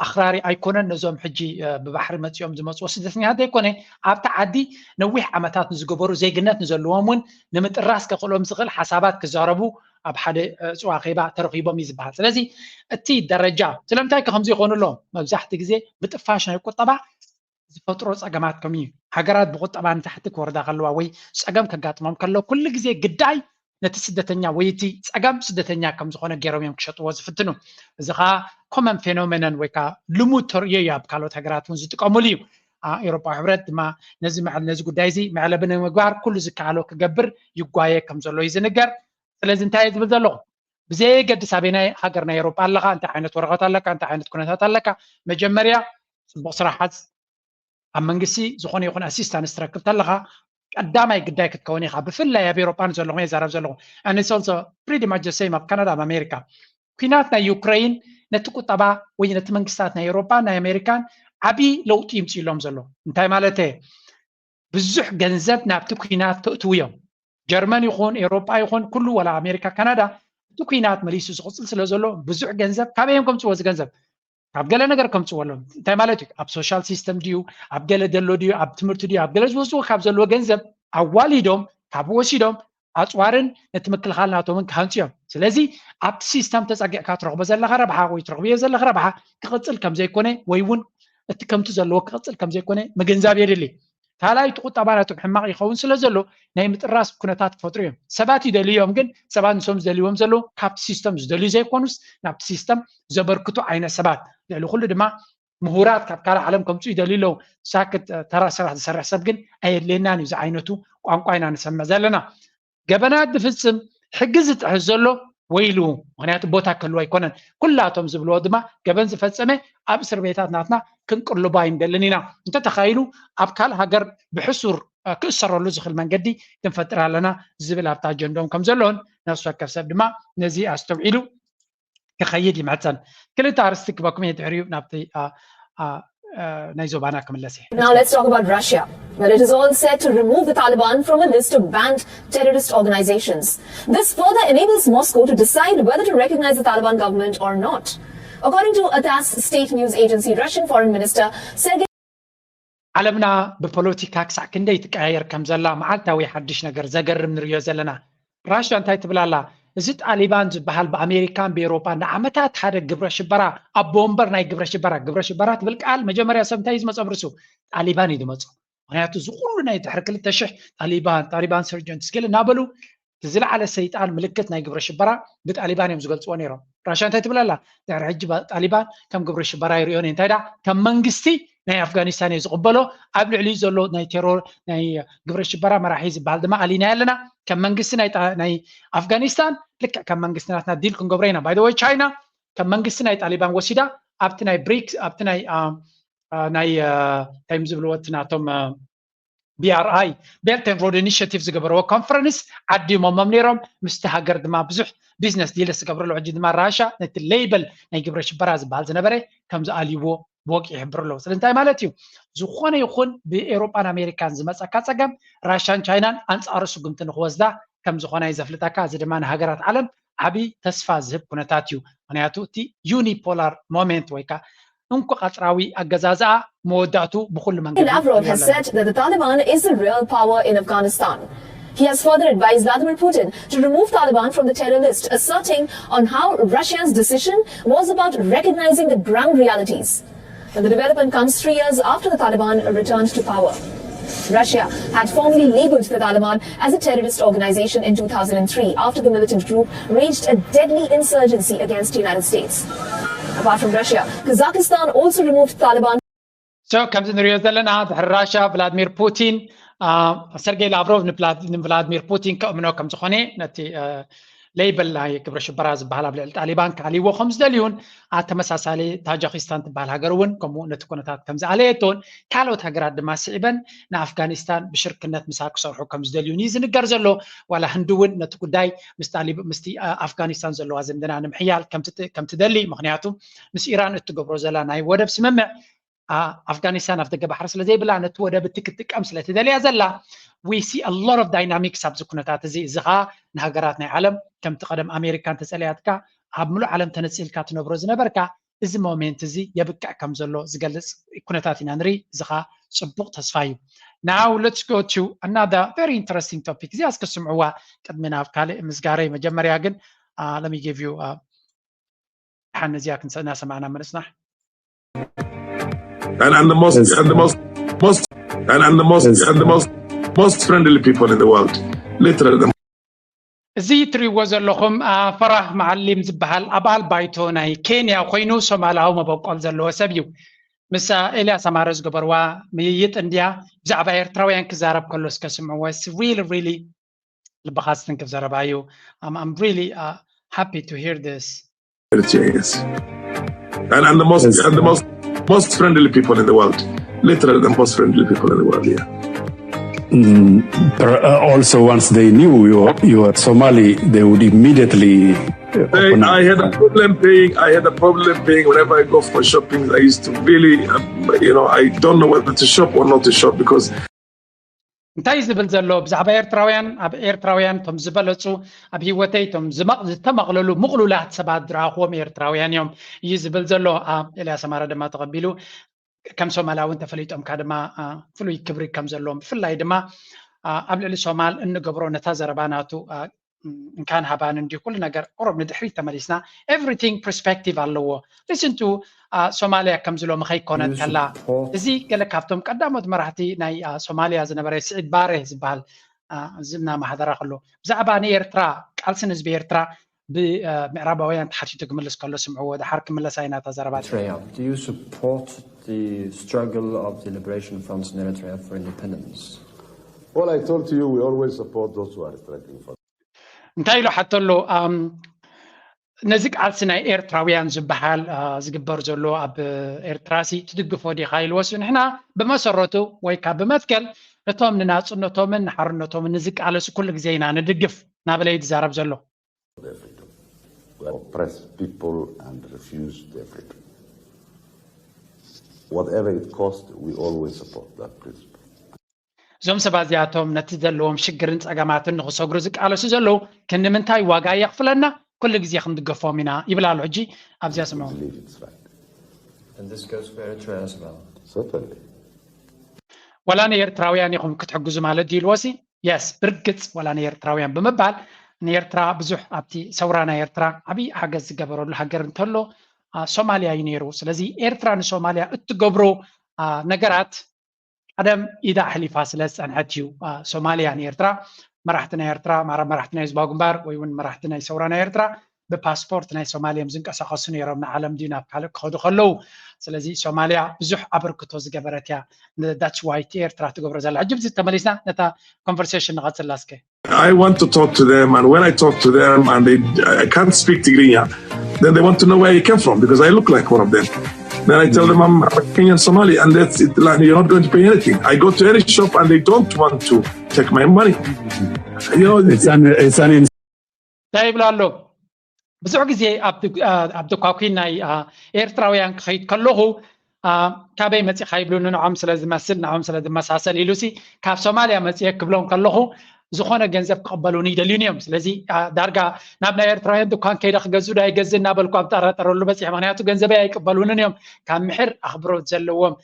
ኣኽራሪ ኣይኮነን ነዞም ሕጂ ብባሕሪ መፂኦም ዝመፅኡ ስደተኛታት ኣይኮነ ኣብቲ ዓዲ ነዊሕ ዓመታት ንዝገበሩ ዜግነት ንዘለዎም እውን ንምጥራስ ከኽእሎም ዝኽእል ሓሳባት ክዛረቡ ኣብ ሓደ ፅዋ ኼባ ተረኺቦም እዩ ዝበሃል። ስለዚ እቲ ደረጃ ስለምንታይ ከምዚ ይኾኑ ኣለዎም መብዛሕትኡ ግዜ ብጥፋሽ ናይ ቁጠባ ዝፈጥሮ ፀገማት ከም እዩ። ሃገራት ብቁጠባ ንታሕቲ ክወርዳ ከለዋ ወይ ፀገም ከጋጥሞም ከሎ ኩሉ ግዜ ግዳይ ነቲ ስደተኛ ወይ እቲ ፀገም ስደተኛ ከም ዝኾነ ገይሮም እዮም ክሸጥዎ ዝፍትኑ። እዚ ከዓ ኮመን ፌኖሜነን ወይ ከዓ ልሙድ ተርእዮ እዩ ኣብ ካልኦት ሃገራት እውን ዝጥቀምሉ እዩ። ኤውሮፓዊ ሕብረት ድማ ነዚ ጉዳይ እዚ መዕለቢ ንምግባር ኩሉ ዝከኣሎ ክገብር ይጓየ ከም ዘሎ እዩ ዝንገር። ስለዚ እንታይ እየ ዝብል ዘለኹ ብዘይገድስ ኣበየናይ ሃገር ናይ ኤውሮፓ ኣለካ እንታይ ዓይነት ወረቐት ኣለካ እንታይ ዓይነት ኩነታት ኣለካ መጀመርያ ፅቡቅ ስራሓት ኣብ መንግስቲ ዝኾነ ይኹን ኣሲስታንስ ትረክብ ተለካ ቀዳማይ ግዳይ ክትከውን ኢኻ ብፍላይ ኣብ ኤውሮፓን ዘለኹ የዛረብ ዘለኹ and it's also pretty much the same ኣብ ካናዳ ኣብ ኣሜሪካ ኩናት ናይ ዩክሬን ነቲ ቁጠባ ወይ ነቲ መንግስታት ናይ ኤውሮፓ ናይ ኣሜሪካን ዓብይ ለውጢ ይምፅኡ ኢሎም ዘሎ እንታይ ማለት ብዙሕ ገንዘብ ናብቲ ኩናት ተእትው እዮም ጀርመን ይኹን ኤውሮፓ ይኹን ኩሉ ወላ ኣሜሪካ ካናዳ እቲ ኩናት መሊሱ ዝቕፅል ስለ ዘሎ ብዙሕ ገንዘብ ካበዮም ከምፅዎ እዚ ገንዘብ ኣብ ገለ ነገር ከምፅዎ ኣሎ እንታይ ማለት እዩ ኣብ ሶሻል ሲስተም ድዩ ኣብ ገለ ደሎ ድዩ ኣብ ትምህርቲ ድዩ ኣብ ገለ ዝወፅዎ ካብ ዘለዎ ገንዘብ ኣዋሊዶም ካብ ወሲዶም ኣፅዋርን ነቲ ምክልኻል ናቶምን ክሃንፅዮም ስለዚ ኣብቲ ሲስተም ተፀጊዕካ ትረኽቦ ዘለካ ረብሓ ወይ ትረኽብዮ ዘለካ ረብሓ ክቕፅል ከም ዘይኮነ ወይ እውን እቲ ከምቲ ዘለዎ ክቕፅል ከም ዘይኮነ ምግንዛብ የድሊ ካልኣይ እቲ ቁጠባ ናቶም ሕማቕ ይኸውን ስለ ዘሎ ናይ ምጥራስ ኩነታት ክፈጥሩ እዮም ሰባት ይደልዮም ግን ሰባት ንሶም ዝደልይዎም ዘለዉ ካብቲ ሲስተም ዝደልዩ ዘይኮኑስ ናብቲ ሲስተም ዘበርክቱ ዓይነት ሰባት ልዕሊ ኩሉ ድማ ምሁራት ካብ ካልእ ዓለም ከምፁ ይደልዩ ኣለዉ ሳክት ተራ ስራሕ ዝሰርሕ ሰብ ግን ኣየድልየናን እዩ እዚ ዓይነቱ ቋንቋ ኢና ንሰምዕ ዘለና ገበናት ዝፍፅም ሕጊ ዝጥሕስ ዘሎ ወይሉ ምክንያቱ ቦታ ከልዎ ኣይኮነን ኩላቶም ዝብልዎ ድማ ገበን ዝፈፀመ ኣብ እስር ቤታት ናትና ክንቅልባ ይንደልን ኢና እንተተኻይሉ ኣብ ካልእ ሃገር ብሕሱር ክእሰረሉ ዝኽእል መንገዲ ክንፈጥር ኣለና ዝብል ኣብቲ ኣጀንዶም ከም ዘለዎን ነፍሲ ወከፍ ሰብ ድማ ነዚ ኣስተውዒሉ ክኸይድ ይምዕፀን ክልተ ኣርስቲ ክበኩም እየ ድሕሪኡ ናብቲ ናይ ዞባና ክምለስ እየ Now let's talk about Russia, where it is all set to remove the Taliban from a list of banned terrorist organizations. This further enables Moscow to decide whether to recognize the Taliban government or not. According to a TASS state news agency, Russian Foreign Minister Sergei ዓለምና ብፖለቲካ ክሳዕ ክንደይ ትቀያየር ከም ዘላ መዓልታዊ ሓድሽ ነገር ዘገርም ንሪዮ ዘለና ራሽያ እንታይ ትብል ኣላ እዚ ጣሊባን ዝበሃል ብኣሜሪካን ብኤውሮፓን ንዓመታት ሓደ ግብረ ሽበራ ኣብ ቦምበር ናይ ግብረ ሽበራ ትብል ቃል መጀመርያ ሰብ እንታይ እዩ ዝመፆ ብርሱ ጣሊባን እዩ ዝመፆ ምክንያቱ እዚ ኩሉ ናይ ድሕሪ 2000 ጣሊባን ሰርጀንትስ ገለ እናበሉ ዝለዓለ ሰይጣን ምልክት ናይ ግብረ ሽበራ ብጣሊባን እዮም ዝገልፅዎ ነይሮም ራሽያ እንታይ ትብል ኣላ ድሕሪ ሕጂ ጣሊባን ከም ግብረ ሽበራ ይሪኦ እንታይ ዳ ከም መንግስቲ ናይ ኣፍጋኒስታን እዩ ዝቕበሎ ኣብ ልዕሊኡ ዘሎ ናይ ቴሮር ናይ ግብረ ሽበራ መራሒ ዝበሃል ድማ ኣሊና ኣለና ከም መንግስቲ ናይ ኣፍጋኒስታን ልክዕ ከም መንግስቲ ናትና ዲል ክንገብሮ ኢና ባይ ዘ ወይ ቻይና ከም መንግስቲ ናይ ጣሊባን ወሲዳ ኣብቲ ናይ ብሪክስ ኣብቲ ናይ ታይም ዝብልዎ እቲ ናቶም BRI Belt and Road Initiative ዝገበረዎ ኮንፈረንስ ዓዲሞም ነይሮም ምስቲ ሃገር ድማ ብዙሕ ቢዝነስ ዲልስ ዝገብረሉ ሕጂ ድማ ራሻ ነቲ ሌይብል ናይ ግብረ ሽበራ ዝበሃል ዝነበረ ከም ዝኣልይዎ ብወቂ ይሕብር ኣለዎ ስለ እንታይ ማለት እዩ ዝኾነ ይኹን ብኤሮጳን ኣሜሪካን ዝመፀካ ፀገም ራሻን ቻይናን ኣንፃር ስጉምቲ ንክወስዳ ከም ዝኾነ ዘፍልጠካ እዚ ድማ ንሃገራት ዓለም ዓብይ ተስፋ ዝህብ ኩነታት እዩ ምክንያቱ እቲ ዩኒፖላር ሞሜንት ወይ ከዓ እንኳ ቀጥራዊ ኣገዛዝኣ መወዳእቱ ብኩሉ መንገዲ Lavrov has said that the Taliban is the real power in Afghanistan. He has further advised Vladimir Putin to remove Taliban from the terror list, asserting on how Russia's decision was about recognizing the ground realities. And the development comes 3 years after the Taliban returned to power. Russia had formally labeled the Taliban as a terrorist organization in 2003 after the militant group waged a deadly insurgency against the United States. Apart from Russia, Kazakhstan also removed Taliban. So comes in the ዘለና Russia Vladimir Putin Sergei Lavrov Vladimir Putin ከእምኖ ከም ዝኾነ ነቲ ሌይብል ናይ ግብረ ሽበራ ዝበሃል ኣብ ልዕሊ ጣሊባን ካሊዎ ከም ዝደልዩን ተመሳሳሊ ታጂኪስታን ትበሃል ሃገር እውን ከምኡ ነቲ ኩነታት ከም ዝኣለየቶን ካልኦት ሃገራት ድማ ስዒበን ንኣፍጋኒስታን ብሽርክነት ምሳ ክሰርሑ ከም ዝደልዩን እዩ ዝንገር ዘሎ ዋላ ህንዲ እውን ነቲ ጉዳይ ምስቲ ኣፍጋኒስታን ዘለዋ ዝምድና ንምሕያል ከም ትደሊ ምክንያቱ ምስ ኢራን እትገብሮ ዘላ ናይ ወደብ ስምምዕ ኣፍጋኒስታን ኣብ ደገ ባሕሪ ስለ ዘይብላ ነቲ ወደብ እትክትጥቀም ስለ ትደልያ ዘላ we see a lot of dynamics ኣብ ዝኩነታት እዚ ከዓ ንሃገራት ናይ ዓለም ከምቲ ቀደም ኣሜሪካን ተፀለያትካ ኣብ ሙሉእ ዓለም ተነፂልካ ትነብሮ ዝነበርካ እዚ ሞሜንት እዚ የብቃዕ ከም ዘሎ ዝገልጽ ኩነታት ኢና ንርኢ እዚ ከዓ ፅቡቅ ተስፋ እዩ now let's go to another very interesting topic እዚ ኣስከስምዕዋ ቅድሚ ናብ ካልእ ምስጋረይ መጀመርያ ግን let me give you ሓነዚያ ክንሰና ሰማዕና መለስና and the most friendly people in the world, literally. እዚ ትሪእዎ ዘለኹም ፈራህ መዓሊም ዝበሃል ኣባል ባይቶ ናይ ኬንያ ኮይኑ ሶማላዊ መበቆል ዘለዎ ሰብ እዩ ምስ ኤልያስ ኣማረ ዝገበርዋ ምይይጥ እንድያ ብዛዕባ ኤርትራውያን ክዛረብ ከሎ እስከስምዕዎ really ልብኻ ዝትንክፍ ዘረባ እዩ I'm really happy to hear this yes. and the most friendly people in the world, literally the most friendly people in the world, yeah. Also, once they knew you were Somali, they would immediately. I had a problem paying whenever I go for shopping. I used to really, I don't know whether to shop or not to shop because. እንታይ ዝብል ዘሎ ብዛዕባ ኤርትራውያን ኣብ ኤርትራውያን ቶም ዝበለፁ ኣብ ሂወተይ ቶም ዝተመቕለሉ ምቕሉላት ሰባት ዝረኣኽዎም ኤርትራውያን እዮም እዩ ዝብል ዘሎ ኤልያስ ኣማረ ድማ ተቐቢሉ ከም ሶማላውን ተፈሊጦምካ ድማ ፍሉይ ክብሪ ከም ዘለዎም ብፍላይ ድማ ኣብ ልዕሊ ሶማል እንገብሮ ነታ ዘረባናቱ እንካን ሃባን እንዲሁ ኩሉ ነገር ቁሩብ ንድሕሪት ተመሊስና ኤቭሪቲንግ ፐርስፔክቲቭ ኣለዎ listen to ሶማልያ ከም ዝሎም ከይኮነት ከላ እዚ ገለ ካብቶም ቀዳሞት መራሕቲ ናይ ሶማልያ ዝነበረ ስዒድ ባሬ ዝበሃል ዝና ማሕደራ ከሎ ብዛዕባ ንኤርትራ ቃልስን ህዝቢ ኤርትራ ብምዕራባውያን ተሓቲቱ ክምልስ ከሎ ስምዕዎ ድሓር ክምለስ ኣይና ተዘረባ Do you support the struggle of the Liberation Front in Eritrea for independence? Well, I told you we always support those who are struggling for. እንታይ ኢሉ ሓተሎ ነዚ ቃልሲ ናይ ኤርትራውያን ዝበሃል ዝግበር ዘሎ ኣብ ኤርትራሲ ትድግፎ ዲኻ ኢልወስ ንሕና ብመሰረቱ ወይ ከዓ ብመትከል ነቶም ንናፅነቶምን ንሓርነቶምን ንዝቃለሱ ኩሉ ግዜ ኢና ንድግፍ ናበለይ ዝዛረብ ዘሎ We oppress people and refuse their freedom. Whatever it costs, we always support that principle. ዞም ሰባት እዚኣቶም ነቲ ዘለዎም ሽግርን ፀገማትን ንክሰግሩ ዝቃለሱ ዘለው ክንምንታይ ዋጋ የኽፍለና ኩሉ ግዜ ክንድገፎም ኢና ይብላሉ ሕጂ ኣብዚያ ስምዑ And this goes for Eritrea as well. Certainly. ወላ ንኤርትራውያን ኢኹም ክትሕግዙ ማለት እዩ ኢልወሲ የስ ብርግፅ ወላ ንኤርትራውያን ብምባል ንኤርትራ ብዙሕ ኣብቲ ሰውራ ናይ ኤርትራ ዓብይ ሓገዝ ዝገበረሉ ሃገር እንተሎ ሶማልያ እዩ ነይሩ ስለዚ ኤርትራ ንሶማልያ እትገብሮ ነገራት ቀደም ኢዳ ሕሊፋ ስለ ዝፀንሐት እዩ ሶማልያ ንኤርትራ መራሕቲ ናይ ኤርትራ መራሕቲ ናይ ህዝባዊ ግንባር ወይ እውን መራሕቲ ናይ ሰውራ ናይ ኤርትራ ብፓስፖርት ናይ ሶማልያም ዝንቀሳቐሱ ነይሮም ንዓለም ድዩ ናብ ካልእ ክኸዱ ከለዉ ስለዚ ሶማልያ ብዙሕ ኣበርክቶ ዝገበረት እያ ዳትስ ዋይ እቲ ኤርትራ ትገብሮ ዘላ ሕጂ ብዚ ተመሊስና ነታ ኮንቨርሴሽን ንቐፅላ እስከ I want to talk to them, and when I talk to them and I can't speak Tigrinya, then they want to know where I came from because I look like one of them. Then I tell them I'm Kenyan Somali, and that's it. Like, you're not going to pay anything. I go to any shop and they don't want to take my money. You know, it's an طيب لالو ብዙሕ ግዜ ኣብ ኳኩን ናይ ኤርትራውያን ክኸይድ ከለኹ ካበይ መፂኻ ይብሉኒ ንዖም ስለ ዝመስል ንዖም ስለ ዝመሳሰል ኢሉሲ ካብ ሶማልያ መፂየ ክብሎም ከለኹ ዝኾነ ገንዘብ ክቕበሉኒ ይደልዩን እዮም ስለዚ ዳርጋ ናብ ናይ ኤርትራውያን ድኳን ከይደ ክገዝኡ ዳ ይገዝእ እናበልኩ ኣብ ጠረጠረሉ በፂሕ ምክንያቱ ገንዘበይ ኣይቅበሉንን እዮም ካብ ምሕር ኣኽብሮት ዘለዎም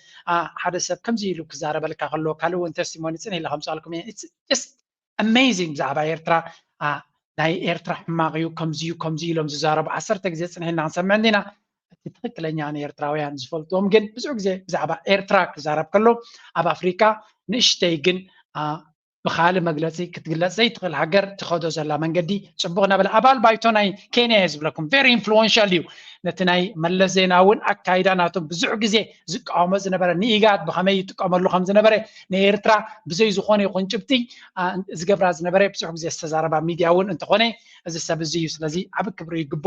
ሓደ ሰብ ከምዚ ኢሉ ክዛረበልካ ከሎ ካልእ እውን ተስቲሞኒ ፅን ኢለ ከምፃልኩም እየ just amazing ብዛዕባ ኤርትራ ናይ ኤርትራ ሕማቕ እዩ ከምዚ ኢሎም ዝዛረቡ 10 ግዜ ፅንሒልና ክንሰምዕ እንዲና እቲ ትክክለኛ ንኤርትራውያን ዝፈልጥዎም ግን ብዙሕ ግዜ ብዛዕባ ኤርትራ ክዛረብ ከሎ ኣብ ኣፍሪካ ንእሽተይ ግን ብኻልእ መግለፂ ክትግለፅ ዘይትኽእል ሃገር ትኸዶ ዘላ መንገዲ ፅቡቕ ነበለ ኣባል ባይቶ ናይ ኬንያ እየ ዝብለኩም ቨሪ ኢንፍሉዌንሻል እዩ ነቲ ናይ መለስ ዜናውን ኣካይዳ ናቶም ብዙሕ ግዜ ዝቃወሞ ዝነበረ ንኢጋድ ብኸመይ ይጥቀመሉ ከም ዝነበረ ንኤርትራ ብዘይ ዝኾነ ይኹን ጭብጢ ዝገብራ ዝነበረ ብዙሕ ግዜ ዝተዛረባ ሚድያ እውን እንተኾነ እዚ ሰብ እዚ እዩ ስለዚ ዓብ ክብሪ ይግቦ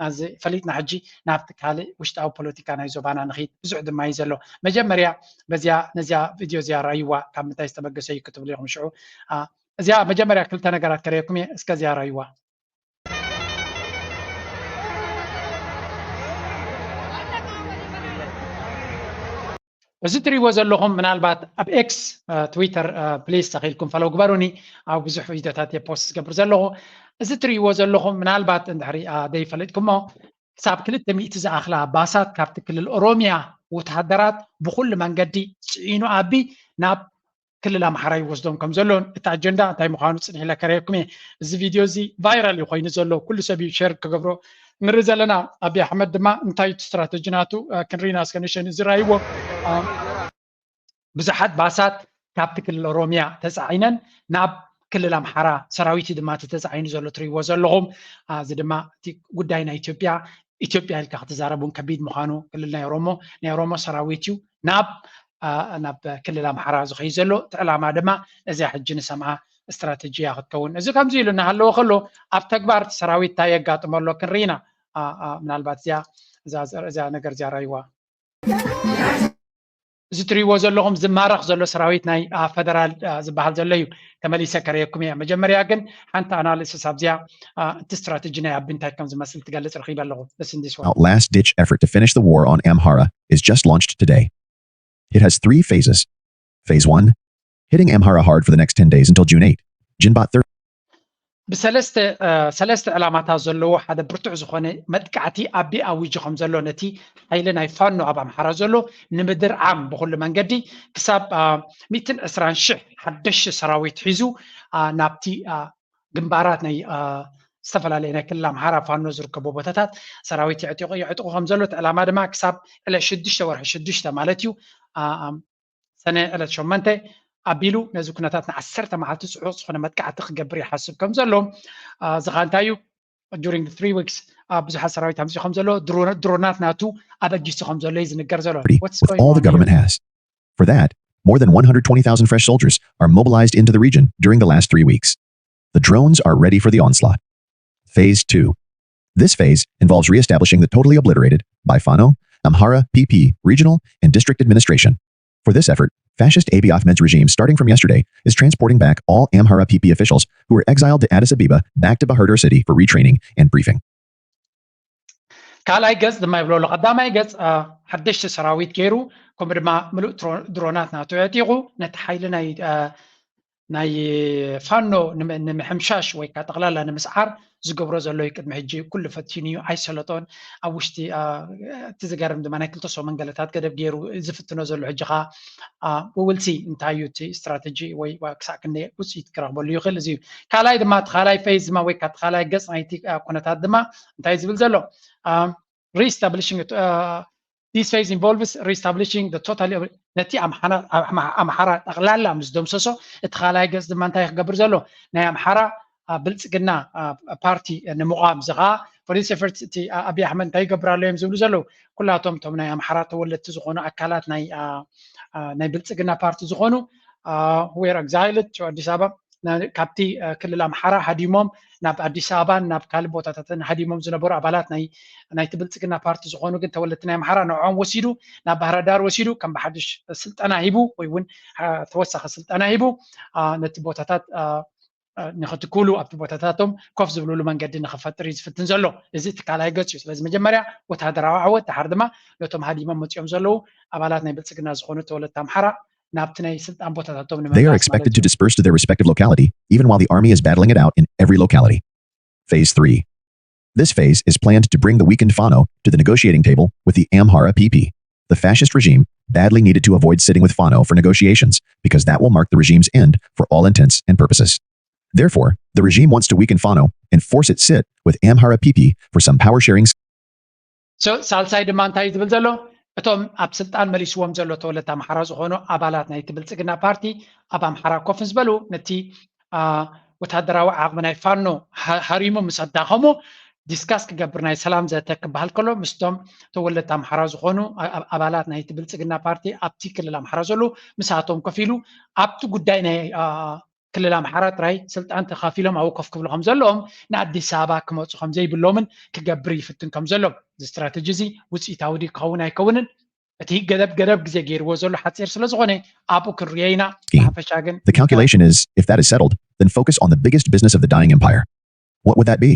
እዚ ፈሊጥና ሕጂ ናብቲ ካልእ ውሽጣዊ ፖለቲካ ናይ ዞባና ንኸይድ ብዙሕ ድማ እዩ ዘሎ መጀመርያ ነዚያ ቪድዮ እዚኣ ራእይዋ ካብ ምንታይ ዝተበገሰ እዩ ክትብሉ ኢኹም ሽዑ እዚኣ መጀመርያ ክልተ ነገራት ከረየኩም እየ እስከዚያ ራእይዋ እዚ ትሪእዎ ዘለኹም ምናልባት ኣብ ኤክስ ትዊተር ፕሊዝ ተኺልኩም ፈለው ግበሩኒ ኣብ ብዙሕ ቪድዮታት ፖስት ዝገብር ዘለኹ እዚ ትሪእዎ ዘለኹም ምናልባት እንድሕሪ ዘይፈለጥኩሞ ክሳብ 200 ዝኣኽላ ባሳት ካብቲ ክልል ኦሮሚያ ወተሃደራት ብኩሉ መንገዲ ፅዒኑ ኣቢ ናብ ክልል ኣምሓራ ይወስዶም ከም ዘሎን እቲ ኣጀንዳ እንታይ ምዃኑ ፅንሕ ኢለ ከረየኩም እየ እዚ ቪድዮ እዚ ቫይራል እዩ ኮይኑ ዘሎ ኩሉ ሰብ እዩ ሸር ክገብሮ ንርኢ ዘለና ኣብይ ኣሕመድ ድማ እንታይ ስትራቴጂ ናቱ ክንሪና እስከ ንሸን ዝረኣይዎ ብዙሓት ባሳት ካብቲ ክልል ኦሮሚያ ተፃዒነን ናብ ክልል ኣምሓራ ሰራዊት ድማ ተፃዒኑ ዘሎ ትሪእዎ ዘለኹም እዚ ድማ እቲ ጉዳይ ናይ ኢትዮጵያ ኢልካ ክትዛረቡን ከቢድ ምዃኑ ክልል ናይ ኦሮሞ ሰራዊት እዩ ናብ ክልል ኣምሓራ ዝኸይ ዘሎ እቲ ዕላማ ድማ እዚኣ ሕጂ ንሰምዓ استراتيجية ክትከውን እዚ ከምዚ ኢሉ እናሃለዎ ከሎ ኣብ ተግባር ሰራዊት እንታይ የጋጥመሎ ክንሪና ምናልባት እዚያ ነገር እዚኣ ራእይዋ እዚ ትሪእዎ ዘለኹም ዝማረኽ ዘሎ ሰራዊት ናይ ፌደራል ዝበሃል ዘሎ እዩ ተመሊሰ ከረየኩም እየ መጀመርያ ግን ሓንቲ ኣናሊሲስ ኣብዚኣ እቲ ስትራቴጂ ናይ ኣቢ እንታይ ከም ዝመስል ትገልፅ ረኺበ ኣለኹ last-ditch effort to finish the war on Amhara is just launched today. It has 3 phases. Phase 1, hitting Amhara hard for the next 10 days until June 8. Jinbot 30. بسلست علامات زلوا هذا برتع زخانة متقعتي أبي أوجه خمزلو نتي حيلنا يفانو أبا محرزلو نمدر عام بقول من جدي كسب 200 شح حدش سراويت حيزو نابتي جنباراتنا استفل علينا كلام محرا فانو زركبو بتاتات سراويت يعطوا خمزلو علامات ما كسب إلى شدشة ورح شدشة مالتيو سنة إلى شو منته أبيلو نزو كناتاتنا عسرت مع تسعوص خنا متقعت خجبري حسب كم زلهم زغانتايو during the 3 weeks بزح سراويت همزي خمزلو درونات ناتو أبجيس خمزلو يزن الجرزلو with all the government has. For that, more than 120,000 fresh soldiers are mobilized into the region during the last 3 weeks. The drones are ready for the onslaught. Phase 2. This phase involves re-establishing the totally obliterated Baifano, Amhara, PP, regional, and district administration. For this effort, Fascist Abiy Ahmed's regime, starting from yesterday, is transporting back all Amhara PP officials who were exiled to Addis Ababa back to Bahardar city for retraining and briefing. كالاي جز لما يبلو لقدامي جز حدش سراويت كيرو كمر ما ملو درونات ناتو يتيغو نتحايلنا ناي فانو نمحمشاش ويكا تغلالا نمسعار زقبرو زلو يكدم حجي كل فتينيو عاي سلطون اوشتي تزقارم دمانا كلتو منقلتات كدب جيرو زفتنو زلو حجيخا وولسي انتايو تي استراتيجي وكساكني وسيت كرغبو اللي يغل زيو كالاي دما تخالاي فيز ما ويكا تخالاي قص ايتي كونتات دما انتاي زبل زلو reestablishing this phase involves reestablishing the total نتي أمحارة أغلال مزدومسوسو اتخالاي قص دما انتاي خقبر زلو ناي أمحارة بلتقنا بارتي نمقام زغا for this effort تي أبي أحمد انتاي قبر عليهم زبلو زلو كلها توم ناي أمحارة تولد تزغونو أكالات ناي بلتقنا بارتي زغونو who were exiled to Addis Ababa ካብቲ ክልል ኣምሓራ ሃዲሞም ናብ ኣዲስ ኣበባን ናብ ካልእ ቦታታትን ሃዲሞም ዝነበሩ ኣባላት ናይ ብልፅግና ፓርቲ ዝኾኑ ግን ተወለድቲ ናይ ኣምሓራ ንዖም ወሲዱ ናብ ባህረ ዳር ወሲዱ ከም ብሓድሽ ስልጠና ሂቡ ወይ እውን ተወሳኺ ስልጠና ሂቡ ነቲ ቦታታት ንኽትኩሉ ኣብቲ ቦታታቶም ኮፍ ዝብልሉ መንገዲ ንኽፈጥር እዩ ዝፍትን ዘሎ እዚ እቲ ካልኣይ ገጽ እዩ ስለዚ መጀመርያ ወተሃደራዊ ዓወት ድሓር ድማ ነቶም ሃዲሞም መፂኦም ዘለዉ ኣባላት ናይ ብልፅግና ዝኾኑ ተወለድቲ ኣምሓራ They are expected to disperse to their respective locality, even while the army is battling it out in every locality. Phase 3. This phase is planned to bring the weakened Fano to the negotiating table with the Amhara PP. The fascist regime badly needed to avoid sitting with Fano for negotiations because that will mark the regime's end for all intents and purposes. Therefore, the regime wants to weaken Fano and force it sit with Amhara PP for some power sharing. So, Salsai demand is እቶም ኣብ ስልጣን መሊስዎም ዘሎ ተወለድቲ ኣምሓራ ዝኾኑ ኣባላት ናይ ብልፅግና ፓርቲ ኣብ ኣምሓራ ኮፍ ዝበሉ ነቲ ወተሃደራዊ ዓቕሚ ናይ ፋኖ ሃሪሞ ምስ ኣዳኸሞ ዲስካስ ክገብር ናይ ሰላም ዘተ ክበሃል ከሎ ምስቶም ተወለድቲ ኣምሓራ ዝኾኑ ኣባላት ናይ ብልፅግና ፓርቲ ኣብቲ ክልል ኣምሓራ ዘሎ ምሳቶም ኮፍ ኢሉ ኣብቲ ጉዳይ ናይ ክልል ኣምሓራ ጥራይ ስልጣን ተኻፊሎም ኣብኡ ኮፍ ክብሉ ከም ዘለዎም ንኣዲስ ኣበባ ክመፁ ከም ዘይብሎምን ክገብር ይፍትን ከም ዘሎ እዚ ስትራቴጂ እዚ ውፅኢታዊ ዲ ክኸውን ኣይከውንን እቲ ገደብ ግዜ ገይርዎ ዘሎ ሓፂር ስለ ዝኾነ ኣብኡ ክንሪኦ ኢና ሓፈሻ ግን The calculation is, if that is settled, then focus on the biggest business of the dying empire. What would that be?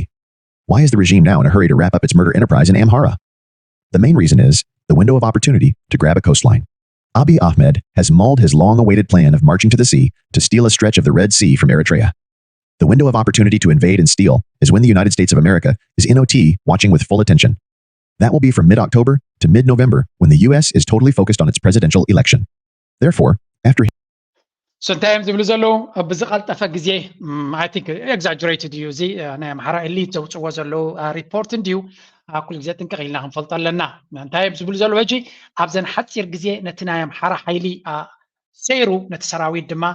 Why is the regime now in a hurry to wrap up its murder enterprise in Amhara? The main reason is the window of opportunity to grab a coastline. Abiy Ahmed has mauled his long-awaited plan of marching to the sea to steal a stretch of the Red Sea from Eritrea. The window of opportunity to invade and steal is when the United States of America is in OT watching with full attention. That will be from mid-October to mid-November when the US is totally focused on its presidential election. Therefore, after sometimes ዝብሉ ዘለዉ ብዝቐልጠፈ ግዜ I think exaggerated እዩ እዚ ናይ ኣምሓራ ኤሊት ዘውፅዎ ዘለዉ ሪፖርት እንድዩ ኩሉ ግዜ ጥንቅቕ ኢልና ክንፈልጦ ኣለና እንታይ ዝብሉ ዘለዉ ሕጂ ኣብዘን ሓፂር ግዜ ነቲ ናይ ኣምሓራ ሓይሊ ሰይሩ ነቲ ሰራዊት ድማ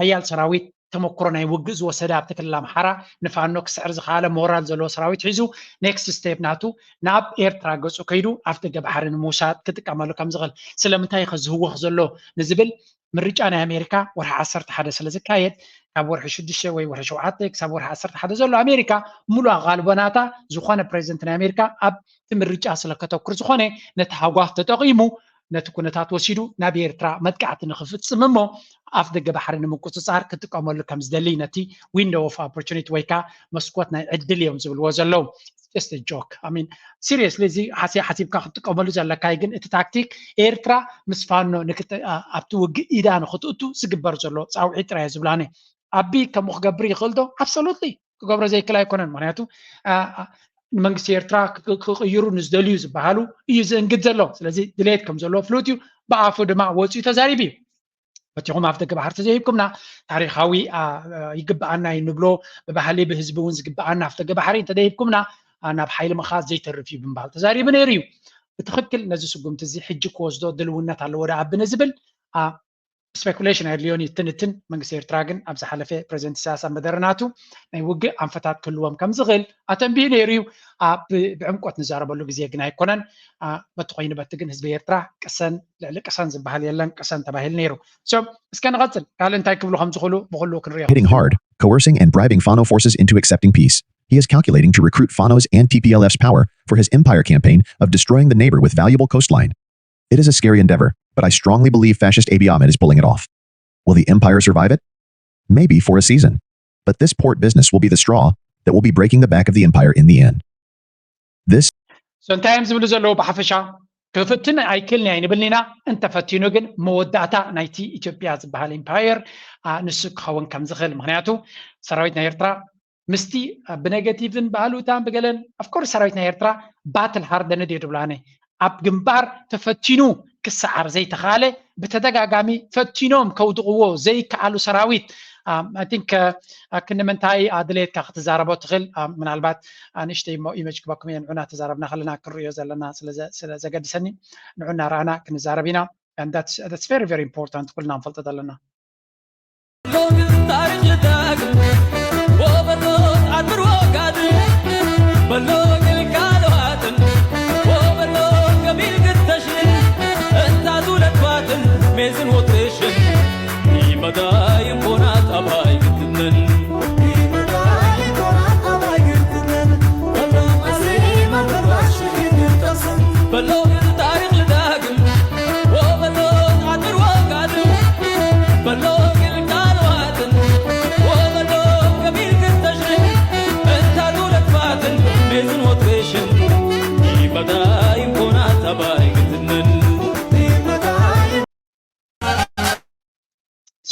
ሓያል ሰራዊት ተመክሮ ናይ ውግእ ዝወሰደ ኣብቲ ክልል ኣምሓራ ንፋኖ ክስዕር ዝኸኣለ ሞራል ዘለዎ ሰራዊት ሒዙ ኔክስት ስቴፕ ናቱ ናብ ኤርትራ ገፁ ከይዱ ኣብቲ ገባሕሪ ንምውሳድ ክጥቀመሉ ከም ዝኽእል ስለምንታይ ከዝህወኽ ዘሎ ንዝብል ምርጫ ናይ ኣሜሪካ ወርሒ 11 ስለ ዝካየድ ካብ ወርሒ 6 ወይ ወርሒ 7 ክሳብ ወርሒ 11 ዘሎ ኣሜሪካ ሙሉእ ኣቓልቦናታ ዝኾነ ፕሬዚደንት ናይ ኣሜሪካ ኣብቲ ምርጫ ስለ ከተኩር ዝኾነ ነቲ ሃጓፍ ተጠቒሙ ነቲ ኩነታት ወሲዱ ናብ ኤርትራ መጥቃዕቲ ንኽፍፅም እሞ ኣፍ ደገ ባሕሪ ንምቁፅፃር ክጥቀመሉ ከም ዝደሊ ነቲ ዊንዶው ኦፍ ኦፖርቹኒቲ ወይ ከዓ መስኮት ናይ ዕድል እዮም ዝብልዎ ዘለዉ just a joke. I mean, seriously, እዚ ሓሲብካ ክትጥቀመሉ ዘለካ ግን እቲ ታክቲክ ኤርትራ ምስ ፋኖ ኣብቲ ውግእ ኢዳ ንኽትእቱ ዝግበር ዘሎ ፃውዒት ጥራይ ዝብላኒ ኣቢ ከምኡ ክገብር ይኽእል ዶ absolutely ክገብሮ ዘይክእል ኣይኮነን ምክንያቱ መንግስቲ ኤርትራ ክቅይሩ ንዝደልዩ ዝበሃሉ እዩ ዝእንግድ ዘሎ ስለዚ ድሌት ከም ዘሎ ፍሉጥ እዩ ብኣፉ ድማ ወፂኡ ተዛሪቡ እዩ በቲኹም ኣፍ ደገ ባሕሪ ተዘይብኩምና ታሪካዊ ይግባኣና ይንብሎ ብባህሊ ብህዝቢ እውን ዝግባኣና ኣፍ ደገ ባሕሪ እንተደይብኩምና ናብ ሓይሊ ምኻዝ ዘይተርፍ እዩ ብምባል ተዛሪቡ ነይሩ እዩ ብትክክል ነዚ ስጉምቲ እዚ ሕጂ ክወስዶ ድልውነት ኣለዎ ዳ ኣብነ ዝብል ስፔኩሌሽን ኣይድልዮን ይትንትን መንግስቲ ኤርትራ ግን ኣብ ዝሓለፈ ፕሬዚደንት ኢሳያስ መደረናቱ ናይ ውግእ ኣንፈታት ክህልዎም ከም ዝኽእል ኣተንቢዩ ነይሩ እዩ ብዕምቆት ንዛረበሉ ግዜ ግን ኣይኮነን በቲ ኮይኑ በቲ ግን ህዝቢ ኤርትራ ቅሰን ልዕሊ ቅሰን ዝበሃል የለን ቅሰን ተባሂሉ ነይሩ እስከ ንቐፅል ካልእ እንታይ ክብሉ ከም ዝኽእሉ ብኩሉ ክንሪኦ hitting hard, coercing and bribing Fano forces into accepting peace. He is calculating to recruit Fano's and TPLF's power for his empire campaign of destroying the neighbor with valuable coastline. It is a scary endeavor, but I strongly believe fascist Abiy Ahmed is pulling it off. Will the empire survive it? Maybe for a season. But this port business will be the straw that will be breaking the back of the empire in the end. This sometimes ብሉ ዘለዎ ብሓፈሻ ክፍትን ኣይክልኒ ኣይንብልኒና እንተፈቲኑ ግን መወዳእታ ናይቲ ኢትዮጵያ ዝበሃል ኤምፓየር ንሱ ክኸውን ከም ዝኽእል ምክንያቱ ሰራዊት ናይ ኤርትራ ምስቲ ብኔጋቲቭን ብኣሉታን ብገለን ኣፍኮርስ ሰራዊት ናይ ኤርትራ ባትል ሃርደንድ እየ ድብላነ ኣብ ግንባር ተፈቲኑ ክሰዓር ዘይተኻለ ብተደጋጋሚ ፈቲኖም ከውድቕዎ ዘይከኣሉ ሰራዊት I think ክንምንታይ ድሌትካ ክትዛረቦ ትኽእል ምናልባት ንእሽተይ ኢሜጅ ክበኩም እየ ንዑና ተዛረብና ከለና ክንሪኦ ዘለና ስለዘገድሰኒ ንዑና ረኣና ክንዛረብ ኢና and that's very very important ኩልና ንፈልጦ ዘለና ميزن وطيشن مدايم بونات أباي كتنن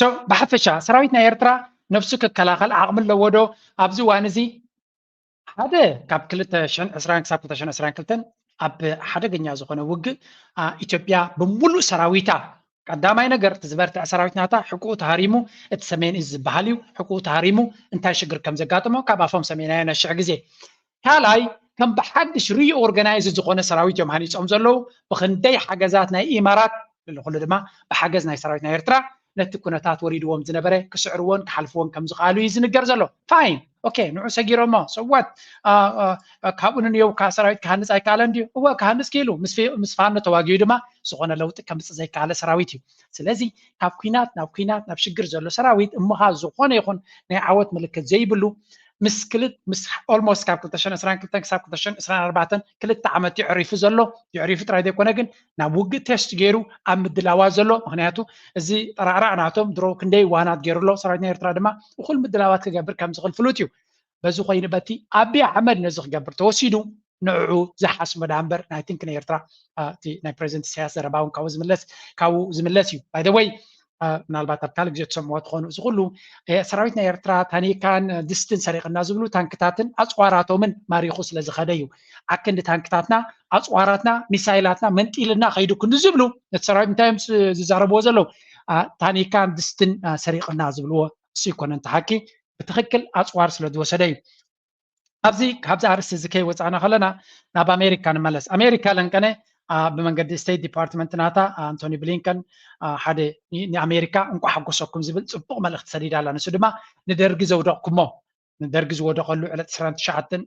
بحفشة سراويتنا إيرترا نفسك كلاخل عقم اللودو أبزو وانزي هذا كاب كلتا شن أسران كساب كلتا شن أسران كلتن أب حدا جنيا زخنا وج إثيوبيا بملو سراويتا قدامي نجر تزبرت سراويتنا تا حقوق تهاريمو تسمين إز بحاليو حقوق تهاريمو انت شجر كم زكاتمو كابافهم سمينا أنا الشعجزي هالاي كم بحدش ري أورجنايز زخنا سراويت يوم هنيس أمزلو بخندي حجزاتنا إمارات اللي خلوا دما بحجزنا سراويتنا إيرترا نتكونتات وريدوهم زنبره كسعروون كحلفون كم زقالو يزنجر زلو فاين اوكي نوع سجيرو ما سوات كابون يو كاسراويت كهنس اي كالندي هو كهنس كيلو مسفان تواغيو دما سخونه لوط كم زي كاله سراويتي سلازي كاب كينات ناب شجر زلو سراويت امها زخونه يكون ناي عوت ملكت زي بلو مسكلت مس almost كاب كلتشن اسران كلتن كساب كلتشن اسران اربعتن كلت عمت يعرف زلو يعرف ترايد يكون جن نابوج تيست جيرو ام دلاوا زلو مخنياتو ازي طرعرعناتهم درو كندي وانات جيرلو سرايتنا إيرترا دما وكل مدلاوات كجبر كم زغل فلوتيو بزو خين باتي ابي عمد نزخ جبر توسيدو نوعو زحس مدامبر I think إيرترا تي ناي بريزنت سياسه رباون كاو زملسيو باي ذا واي ምናልባት ኣብ ካልእ ግዜ ትሰምዕዎ ትኾኑ እዚ ኩሉ ሰራዊትና ኤርትራ ታኒካን ድስትን ሰሪቕና ዝብሉ ታንክታትን ኣፅዋራቶምን ማሪኹ ስለ ዝኸደ እዩ ኣክንዲ ታንክታትና ኣፅዋራትና ሚሳይላትና መንጢልና ከይድኩን ዝብሉ ነቲ ሰራዊት እንታይ እዮም ዝዛረብዎ ዘለው ታኒካን ድስትን ሰሪቕና ዝብልዎ እሱ ይኮነን ተሓኪ ብትክክል ኣፅዋር ስለ ዝወሰደ እዩ ኣብዚ ካብዚ ኣርስቲ እዚ ከይወፃእና ከለና ናብ ኣሜሪካ ንመለስ ኣሜሪካ ለንቀነ بمنقد ستيت ديبارتمنت ناتا أنتوني بلينكن حدا أمريكا أنكو حقوسكم زبل صبغ مال اقتصادي دالا نسودما ندرج زودقكمو ندرج زودقلو على تسران شعتن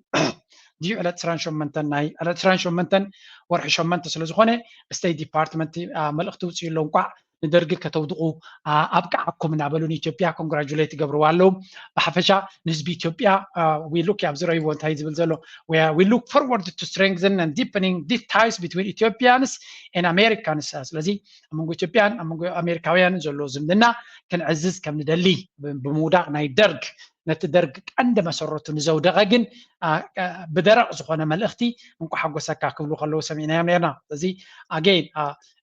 دي على تسران شومنتن ناي على تسران شومنتن ورح شومنت سلزخونه ستيت ديبارتمنت مال اختوتي لونقع ندرج كتوضقو أبقعكم نعبلون إثيوبيا congratulate قبروالو بحفشة نسبة إثيوبيا we look at zero want هاي زبل where we look forward to strengthen and deepening these ties between Ethiopians and Americans لذي أمونغو إثيوبيان أمونغو أمريكاويان زلو زمدنا كان عزز كم ندلي بمودا ناي درج نتدرج عندما سرت نزود غجن بدرع زخنا ملختي أنكو حقو سكا كبلو خلو سمينا يمنا لذي again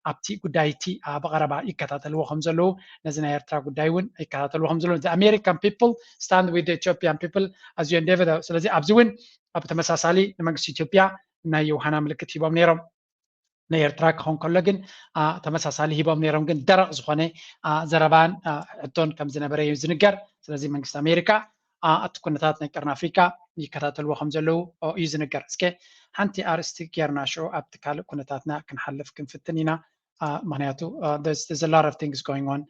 أبتي قدايتي بقربا يكتاتلو خمزلو نزنا إيرترا قدايون يكتاتلو خمزلو the American people stand with the Ethiopian people as you endeavor سلازي أبزوين أبتمساسالي نمجس إثيوبيا نا يوحنا ملكت هبام نيرم نا إيرترا كون كلجن تمساسالي هبام نيرم جن درق زخنة زربان عدون كم زنبرة يزنجر سلازي مجلس أمريكا أتكونتات نكرنا أفريقيا يكتاتلو خمزلو أو يزنجر سكى هانتي أرستيك يرناشو أبتكال كونتاتنا كنحلف كن في التنينة معناته there's a lot of things going on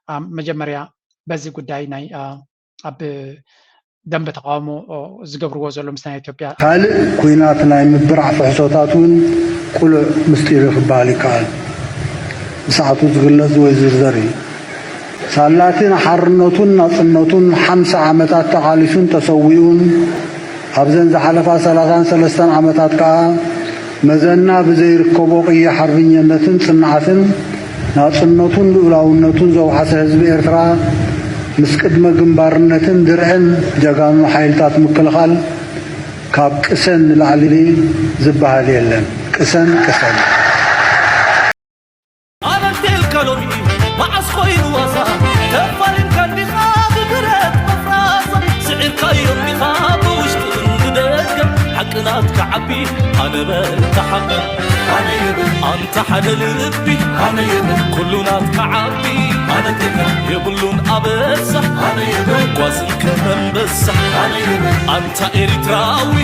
مجمريا بزي قداي ناي أب دم بتقامو زقبر وزلو مستنى إثيوبيا هل كويناتنا مبرع فحصوتاتون كل مستير خبالي قال ساعتو تغلظ ويزرزري سالاتين حرنتون نصنتون 5 عامات تقاليسون تسويون أبزن زحلفا 33 عامات كا مزنا بزير كوبوقية حربية نتن صنعتن ناصنتون لولاونتون زو حسب إيرترا مسكد مجنبارنتن درعن جاكانو حيلتات مكلخال كاب كسن العلي زبها ليلن كسن أنا تلك لومي مع صخير وزا تفرن كان بخاب برد مفراسة سعر كاير بخاب وشتنددك حقنات كعبي أنا برتحب أنت حدا لربي كلنا كعبي أنا تلك يقولون أبسح قوازن كمن بسح أنت إريتراوي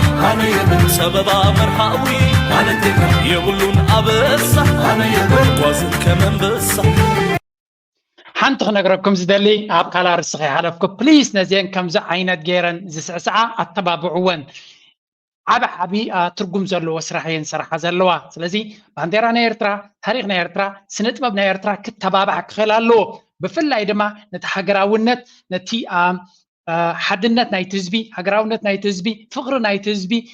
سببا مرحاوي أنا تلك يقولون أبسح قوازن كمن بسح حنت نقرأكم زدلي أبقى على الصحيح حلفكم بليز نزين كم عينات جيران زسعة التبابعوان عبي ترجم زلوا وسرحين سرح زلوا سلزي بانديرانا إيرترا تاريخنا إيرترا سنتبابنا إيرترا كتبابع خلالو بفلا إدما نتحجراونت نتي حدنت نايتزبي حجراونت نايتزبي فقر نايتزبي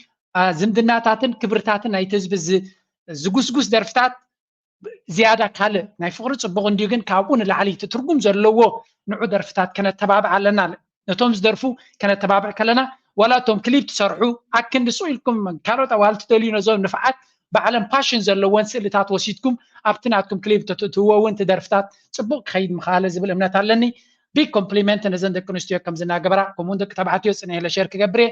زمدناتاتن كبرتاتن نايتزبي زجوس درفتات زيادة كله ناي فقر صبغون ديجن كابون العلي تترجم زلوا نعود درفتات كانت تبابع لنا نتومز درفو كانت تبابع كلنا ولا توم كليب تسرحوا أكن سؤالكم من كارت أول تدلين زون نفعت بعلم باشن زلوان سئلتات وسيتكم أبتناتكم كليب تتوه وانت درفتات صبغ خيد مخالز بالأمنات علني ቢግ ኮምፕሊመንት ነዘን ደቂ ኣንስትዮ ከም ዝናገበራ ከምኡውን ደቂ ተባዕትዮ ፅንኤ ለሸር ክገብር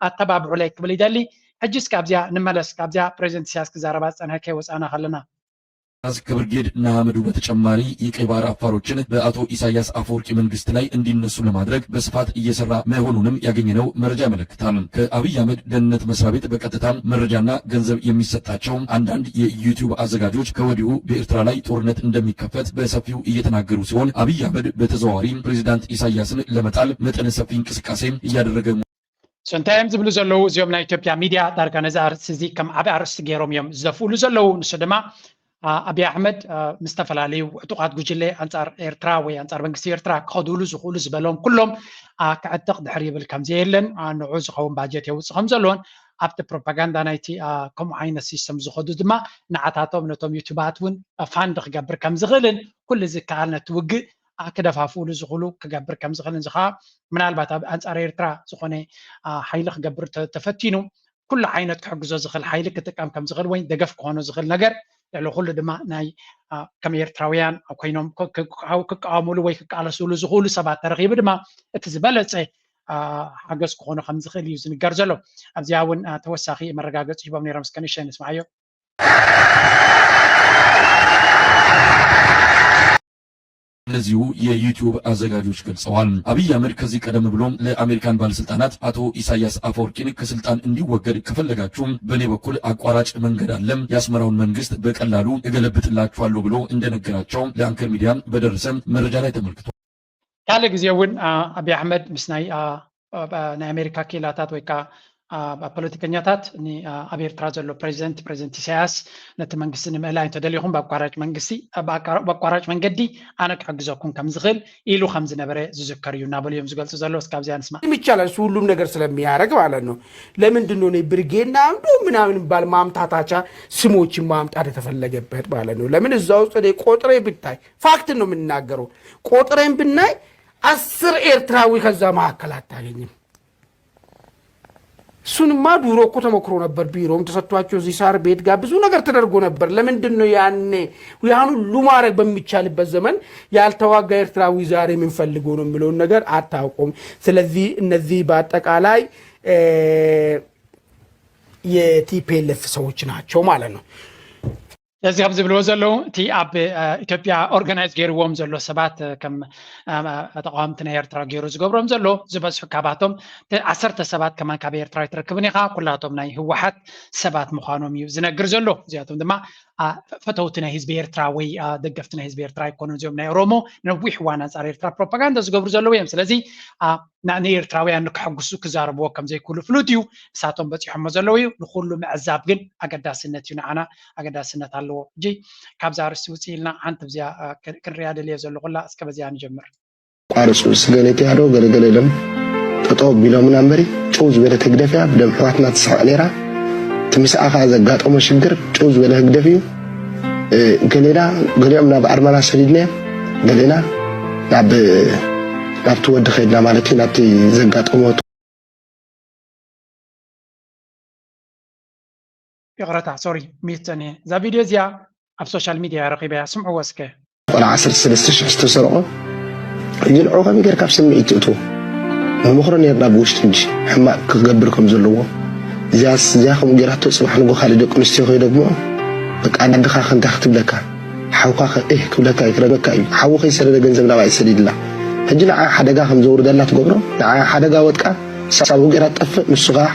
ኣተባብዑ ላይ ክብል ይደሊ ሕጂስ ካብዚያ ንመለስ ካብዚያ ፕሬዚደንት ኢሳያስ ክዛረባ ፀንሐ ወፃና ከለና ከብርጌድ ንሓመዱ በተጨማሪ የቀይ ባህር አፋሮችን በአቶ ኢሳያስ አፈወርቂ መንግስት ላይ እንዲነሱ ለማድረግ በስፋት እየሰራ መሆኑንም ያገኘነው መረጃ ያመለክታል። ከአብይ አህመድ ደህንነት መስሪያ ቤት በቀጥታ መረጃና ገንዘብ የሚሰጣቸው አንዳንድ የዩቲዩብ አዘጋጆች ከወዲሁ በኤርትራ ላይ ጦርነት እንደሚከፈት በሰፊው እየተናገሩ ሲሆን አብይ አህመድ በተዘዋዋሪ ፕሬዚዳንት ኢሳያስን ለመጣል መጠነ ሰፊ እንቅስቃሴ እያደረገ ሰንታይም ዝብሉ ዘለው እዚኦም ናይ ኢትዮጵያ ሚዲያ ዳርጋ ነዚ ኣርእስቲ እዚ ከም ዓብይ ኣርእስቲ ገይሮም እዮም ዘፍኡሉ ዘለው ንሱ ድማ አብይ አሕመድ ምስተፈላለዩ ዕጡቃት ጉጅለ አንጻር ኤርትራ ወይ አንጻር መንግስቲ ኤርትራ ክኸዱሉ ዝኽእሉ ዝበሎም ኩሎም ክዕጥቕ ድሕሪ ይብል ከምዚ የለን ንዑ ዝኸውን ባጀት የውፅእ ከም ዘለዎን ኣብቲ ፕሮፓጋንዳ ናይቲ ከምኡ ዓይነት ሲስተም ዝኸዱ ድማ ንዓታቶም ነቶም ዩቱባት እውን ፋንድ ክገብር ከም ዝኽእልን ኩሉ እዚ ከኣል ነቲ ውግእ ክደፋፍኡሉ ዝኽእሉ ክገብር ከም ዝኽእልን እዚ ከዓ ምናልባት ኣብ አንጻር ኤርትራ ዝኾነ ሓይሊ ክገብር ተፈቲኑ ኩሉ ዓይነት ክሕግዞ ዝኽእል ሓይሊ ክጥቀም ከም ዝኽእል ወይ ደገፍ ክኾኑ ዝኽእል ነገር ልዕሊ ኩሉ ድማ ናይ ከም ኤርትራውያን ኮይኖም ክቃወሙሉ ወይ ክቃለስሉ ዝኽእሉ ሰባት ተረኺቡ ድማ እቲ ዝበለፀ ሓገዝ ክኾኑ ከም ዝኽእል እዩ ዝንገር ዘሎ ኣብዚኣ እውን ተወሳኺ መረጋገፂ ሂቦም ነይሮም እስከ ንእሽተይ ንስማዕዮ እነዚሁ የዩቲዩብ አዘጋጆች ገልጸዋል። አብይ አህመድ ከዚህ ቀደም ብሎም ለአሜሪካን ባለስልጣናት አቶ ኢሳያስ አፈወርቂን ከስልጣን እንዲወገድ ከፈለጋችሁም በእኔ በኩል አቋራጭ መንገድ አለም የአስመራውን መንግስት በቀላሉ እገለብጥላችኋለሁ ብሎ እንደነገራቸው ለአንከር ሚዲያ በደረሰ መረጃ ላይ ተመልክቷል። ካለ ጊዜ እውን አብይ አህመድ ምስ ናይ አሜሪካ ኪላታት ወይ ከዓ ፖለቲከኛታት ኣብ ኤርትራ ዘሎ ፕሬዚደንት ኢሳያስ ነቲ መንግስቲ ንምእላይ እንተደሊኹም ብኣቋራጭ መንገዲ ኣነ ክሕግዘኩም ከም ዝኽእል ኢሉ ከም ዝነበረ ዝዝከር እዩ እናበሉ እዮም ዝገልጹ ዘሎ እስካብዚያ ንስማ ይቻላል እሱ ሁሉም ነገር ስለሚያደርግ ማለት ነው ለምንድን ነው ብርጌና አንዱ ምናምን ባል ማምታታቻ ስሞችን ማምጣት የተፈለገበት ማለት ነው ለምን እዛው ውስጥ ቆጥሬ ብታይ ፋክት ነው የምናገረው ቆጥሬን ብናይ 10 ኤርትራዊ ከዛ ማዕከል አታገኝም ሱንማ ዱሮ እኮ ተሞክሮ ነበር ቢሮም ተሰጥቷቸው እዚህ ሳር ቤት ጋር ብዙ ነገር ተደርጎ ነበር ለምንድን ነው ያኔ ያን ሁሉ ማድረግ በሚቻልበት ዘመን ያልተዋጋ ኤርትራዊ ዛሬ ምን ፈልጎ ነው የሚለው ነገር አታውቁም ስለዚህ እነዚህ በአጠቃላይ የቲፒኤልኤፍ ሰዎች ናቸው ማለት ነው እዚ ኣብ ዝብልዎ ዘለዉ እቲ ኣብ ኢትዮጵያ ኦርጋናይዝ ገይርዎም ዘሎ ሰባት ከም ተቃዋምቲ ናይ ኤርትራ ገይሩ ዝገብሮም ዘሎ ዝበዝሑ ካባቶም 10 ሰባት ከማን ካብ ኤርትራ ይትረክብን ኢኻ ኩላቶም ናይ ህወሓት ሰባት ምዃኖም እዩ ዝነግር ዘሎ እዚኣቶም ድማ ፈተውቲ ናይ ህዝቢ ኤርትራ ወይ ደገፍቲ ናይ ህዝቢ ኤርትራ ይኮኑን እዚኦም ናይ ኦሮሞ ነዊሕ እዋን አንጻር ኤርትራ ፕሮፓጋንዳ ዝገብሩ ዘለዉ እዮም ስለዚ ንኤርትራውያን ንክሕግሱ ክዛረብዎ ከም ዘይክእሉ ፍሉጥ እዩ እሳቶም በፂሖሞ ዘለዉ እዩ ንኩሉ ምዕዛብ ግን ኣገዳስነት እዩ ንዓና ኣገዳስነት ኣለዎ እጂ ካብዛ ርእሲ ውፅእ ኢልና ሓንቲ ብዚኣ ክንሪኣ ደልየ ዘሎ ኩላ እስከ በዚኣ ንጀምር ቋርሱ ስገነቲ ያዶ ገለገለ ለም ጠጠው ቢሎምና መሪ ጮው ዝበለ ተግደፍያ ብደም ሕዋትና ትስሐ ነራ ትምስኣኻ ዘጋጠሞ ሽግር ጮው ዝበለ ህግደፍ እዩ ገሌና በአርማና ሰሊድና ገሌና ናብቲ ወዲ ኸይድና ማለት እዩ ናብቲ ዘጋጠሞት ይቕረታ ሶሪ ሚተኒ እዛ ቪድዮ እዚኣ ኣብ ሶሻል ሚድያ ረኺበያ ስምዑ ወስከ ቆልዓ 13,000 ዝተሰርቆ ይልዑ ከም ጌርካ ብስምዒት እትእትዎ መምኽሮ ነርና ብውሽጢ እንጂ ሕማቅ ክገብር ከም ዘለዎ እዚያ ከምኡ ጌራቶ ፅባሕ ንጎ ካልእ ደቂ ኣንስትዮ ኸይ ደግሞ በቃ ኣድኻ ከንታ ክትብለካ ሓውካ ክብለካ ይክረበካ እዩ ሓዊ ከይሰደደ ገንዘብ ናብኣ ይሰዲድላ ሕጂ ንዓ ሓደጋ ከም ዘውርደላ ትገብሮ ንዓ ሓደጋ ወጥቃ ሳብ ጌራ ጠፍእ ንሱ ከዓ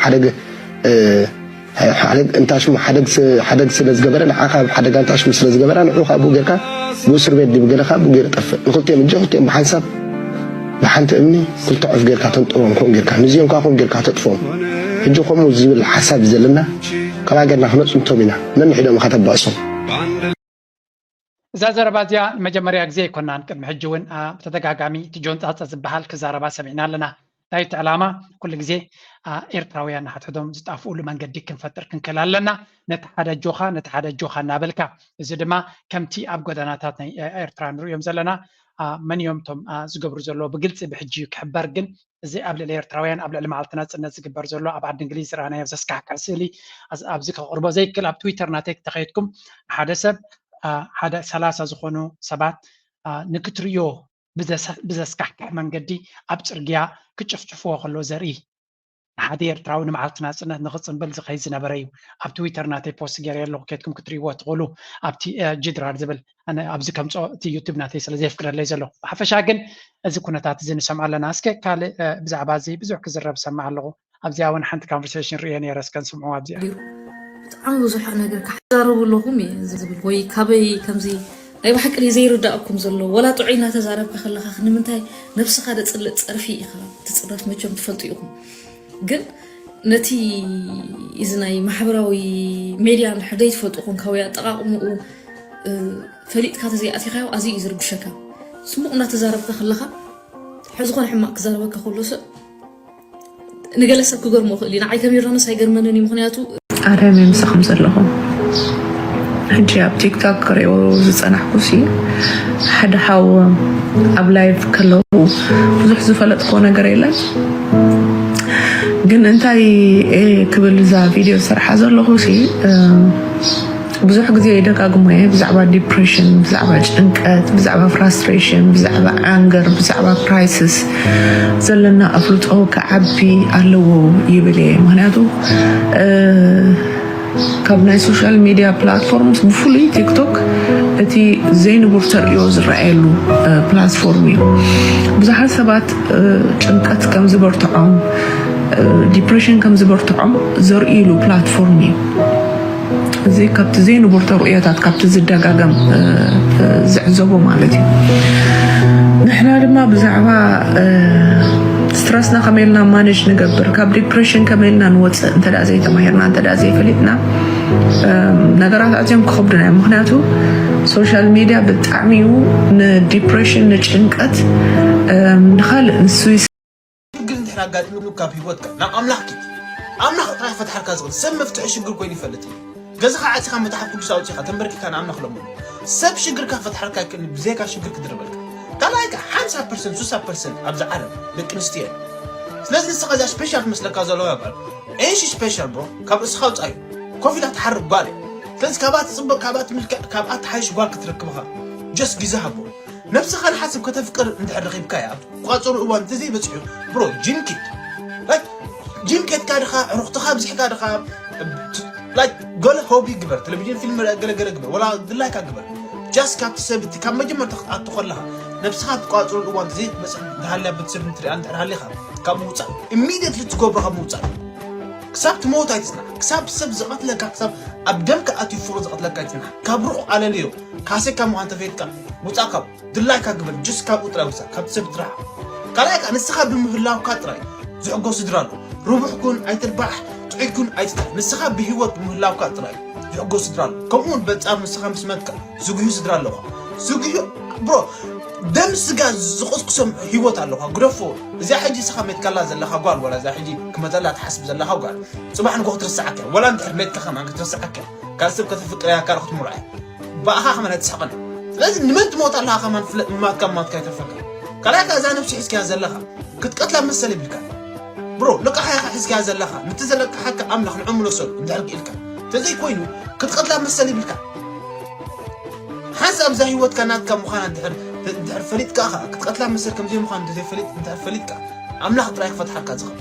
እንታሽሙ ሓደግ ስለ ዝገበረ ንዓኻ ሓደጋ እንታሽሙ ስለ ዝገበረ ንዑ ከዓ ብኡ ጌርካ ብእስር ቤት ዲብ ገለካ ብኡ ጌረ ጠፍእ ንክልቲኦም እጂ ክልቲኦም ብሓንሳብ ብሓንቲ እምኒ ክልተ ዑፍ ጌርካ ተንጥሮም ከምኡ ጌርካ ንዚኦም ከዓ ከምኡ ጌርካ ተጥፎም ሕጂ ከምኡ ዝብል ሓሳብ ዘለና ካብ ሃገርና ክነፅንቶም ኢና ነንሒዶም ኢኻ ተባእሶም እዛ ዘረባ እዚኣ መጀመርያ ግዜ ይኮናን ቅድሚ ሕጂ እውን ተደጋጋሚ እቲ ጆን ፃፀ ዝበሃል ክዛረባ ሰሚዕና ኣለና ናይቲ ዕላማ ኩሉ ግዜ ኤርትራውያን ናሕትሕዶም ዝጣፍኡሉ መንገዲ ክንፈጥር ክንክእል ኣለና ነቲ ሓደ ጆኻ እናበልካ እዚ ድማ ከምቲ ኣብ ጎደናታት ናይ ኤርትራ ንሪኦም ዘለና መን እዮም እቶም ዝገብሩ ዘለዎ ብግልፂ ብሕጂ ክሕበር ግን እዚ ኣብ ልዕሊ ኤርትራውያን ኣብ ልዕሊ መዓልቲ ናፅነት ዝግበር ዘሎ ኣብ ዓዲ እንግሊዝ ረኣናዮ ዘስካሕክዕ ስእሊ ኣብዚ ከቅርቦ ዘይክእል ኣብ ትዊተር ናተይ ተኸይድኩም ሓደ ሰብ ሓደ 30 ዝኾኑ ሰባት ንክትሪዮ ብዘስካሕክሕ መንገዲ ኣብ ፅርግያ ክጭፍጭፍዎ ከሎ ዘርኢ ሓደ ኤርትራዊ ንመዓልቲ ናፅነት ንክፅንብል ዝኸይድ ዝነበረ እዩ ኣብ ትዊተር ናተይ ፖስት ገይረ ኣለኹ ከትኩም ክትሪእዎ ትኽእሉ ኣብቲ ጅድራር ዝብል ኣብዚ ከምፆ እቲ ዩቱብ ናተይ ስለ ዘየፍቅደለይ ዘለኹ ብሓፈሻ ግን እዚ ኩነታት እዚ ንሰምዖ ኣለና እስከ ካልእ ብዛዕባ እዚ ብዙሕ ክዝረብ ሰማዕ ኣለኹ ኣብዚኣ እውን ሓንቲ ኮንቨርሴሽን ርአ ነረ እስከ ንስምዑ ኣብዚኣ ብጣዕሚ ብዙሕ ነገር ክሓዛረቡ ኣለኹም እየ ዝብል ወይ ካበይ ከምዚ ናይ ባሕቂ ዘይርዳእኩም ዘሎ ወላ ጥዑይ እናተዛረብካ ከለካ ንምንታይ ነብስኻ ደፅልእ ፀርፊ ኢኻ ትፅረፍ መቸም ትፈልጡ ኢኹም ግን ነቲ እዚ ናይ ማሕበራዊ ሜድያ ንሕደይ ትፈልጡኹም ካብያ ኣጠቃቅምኡ ፈሊጥካ ተዘይኣቲኻዮ ኣዝዩ እዩ ዝርብሸካ ስሙቕ እናተዛረብካ ከለካ ሕዚ ኮነ ሕማቅ ክዛረበካ ከሎ ሰብ ንገለ ሰብ ክገርሞ ክእል እዩ ንዓይ ከመይረነስ ኣይገርመንን እዩ ምክንያቱ ኣርያ ምምስኹም ዘለኹም ሕጂ ኣብ ቲክቶክ ክሪኦ ዝፀናሕኩሲ ሓደ ሓው ኣብ ላይቭ ከለዉ ብዙሕ ዝፈለጥኮ ነገር የለን ግን እንታይ ክብል እዛ ቪድዮ ዝሰርሓ ዘለኹ ሲ ብዙሕ ግዜ ደጋግሞ እየ ብዛዕባ ዲፕሬሽን ብዛዕባ ጭንቀት ብዛዕባ ፍራስትሬሽን ብዛዕባ ኣንገር ብዛዕባ ክራይሲስ ዘለና ኣፍልጦ ክዓቢ ኣለዎ ይብል እየ ምክንያቱ ካብ ናይ ሶሻል ሚድያ ፕላትፎርምስ ብፍሉይ ቲክቶክ እቲ ዘይንቡር ተርእዮ ዝረኣየሉ ፕላትፎርም እዩ ብዙሓት ሰባት ጭንቀት ከም ዝበርትዖም ዲፕሬሽን ከም ዝበርትዖም ዘርእይሉ ፕላትፎርም እዩ እዚ ካብቲ ዘይንቡር ተርእዮታት ካብቲ ዝደጋገም ዝዕዘቦ ማለት እዩ ንሕና ድማ ብዛዕባ ስትረስና ከመይልና ማኔጅ ንገብር ካብ ዲፕሬሽን ከመይልና ንወፅእ እንተዳ ዘይተማሂርና እንተዳ ዘይፈሊጥና ነገራት ኣዝዮም ክኸብዱና እዮም ምክንያቱ ሶሻል ሚድያ ብጣዕሚ እዩ ንዲፕሬሽን ንጭንቀት ንካልእ ንሱይስ ኣጋጢሙሉ ካብ ሂወትካ ናብ ኣምላኽ ኣምላኽ ጥራይ ፈትሓልካ ዝኽእል ሰብ መፍትሒ ሽግር ኮይኑ ይፈልጥ ገዛኻ ዓፂኻ መፅሓፍ ቅዱስ ኣውፂኻ ተንበርኪካ ንኣምላኽ ለምኑ ሰብ ሽግርካ ፈትሓልካ ይክእል ብዘይካ ሽግር ክድርበልካ ካልኣይካ 50% 60% ኣብዚ ዓለም ደቂ ኣንስትዮ ስለዚ ንስኻ እዛ ስፔሻል ትመስለካ ዘለዎ ይባል ኤንሺ ስፔሻል ብሮ ካብ እስኻ ውፃዩ ኮፍ ኢላ ትሓርቅ ጓል ስለዚ ካባት ፅቡቅ ካባት ምልክዕ ካብኣት ሓይሽ ጓል ክትረክብኻ ጀስ ግዜ ሃቦ نفسك أنا حاسب كتفكر أنت حرقي بكايا قاصر أوان تزي بتسحب برو جيم كيت كارخا رختخا بزح كارخا لايك قول هوبي قبر تلفزيون فيلم قبر ولا لايك قبر جاست كاب تسبت كم مجمع تدخل لها نفسها قاصر أوان تزي بس هلا بتسب نتري أنت هلا كم موتى immediately تقول بها موتى كسبت موت هايتنا كسب سب زغط لك كسب أبدمك أتي فرز زغط لك هايتنا كبروح على ليو كاسك كم وانت فيتك موتاكب دلاك قبل جس كاب وتراوسا كاب سبت راح كلاك أنا سخاب بمهلاو كاتراي زعقو سدرالو روح كون أيتربح تعيكون أيتر نسخاب بهوت بمهلاو كاتراي زعقو سدرالو كمون بتأم نسخاب سمتك زوجيو سدرالو زوجيو برو دم سجا زقص قسم هوت على لوها غرفو زي حجي سخاب متكلا زلها قال ولا زي حجي كما زلا تحسب زلها قال صباح نقول ترسعك ولا انت حميت كخم انك ترسعك كاسب كتفكر يا كارخت مرعي بقى خمن تسحقنا لازم نمت موت الله كمان ما كم ما تكاي تفكر كلاك اذا نفسي حس كذا زلها كنت قتله مسلي بك برو لك حي حس كذا زلها نتزلك حق املخ نعملو سول ندعك لك تزي كوينو كنت قتله مسلي بك حسب زي هوت كانت كم خان دحر فليت كاخا كنت قتله مسل كم زي مخان زي فليت انت فليت كا املخ طرايك فتحك زخم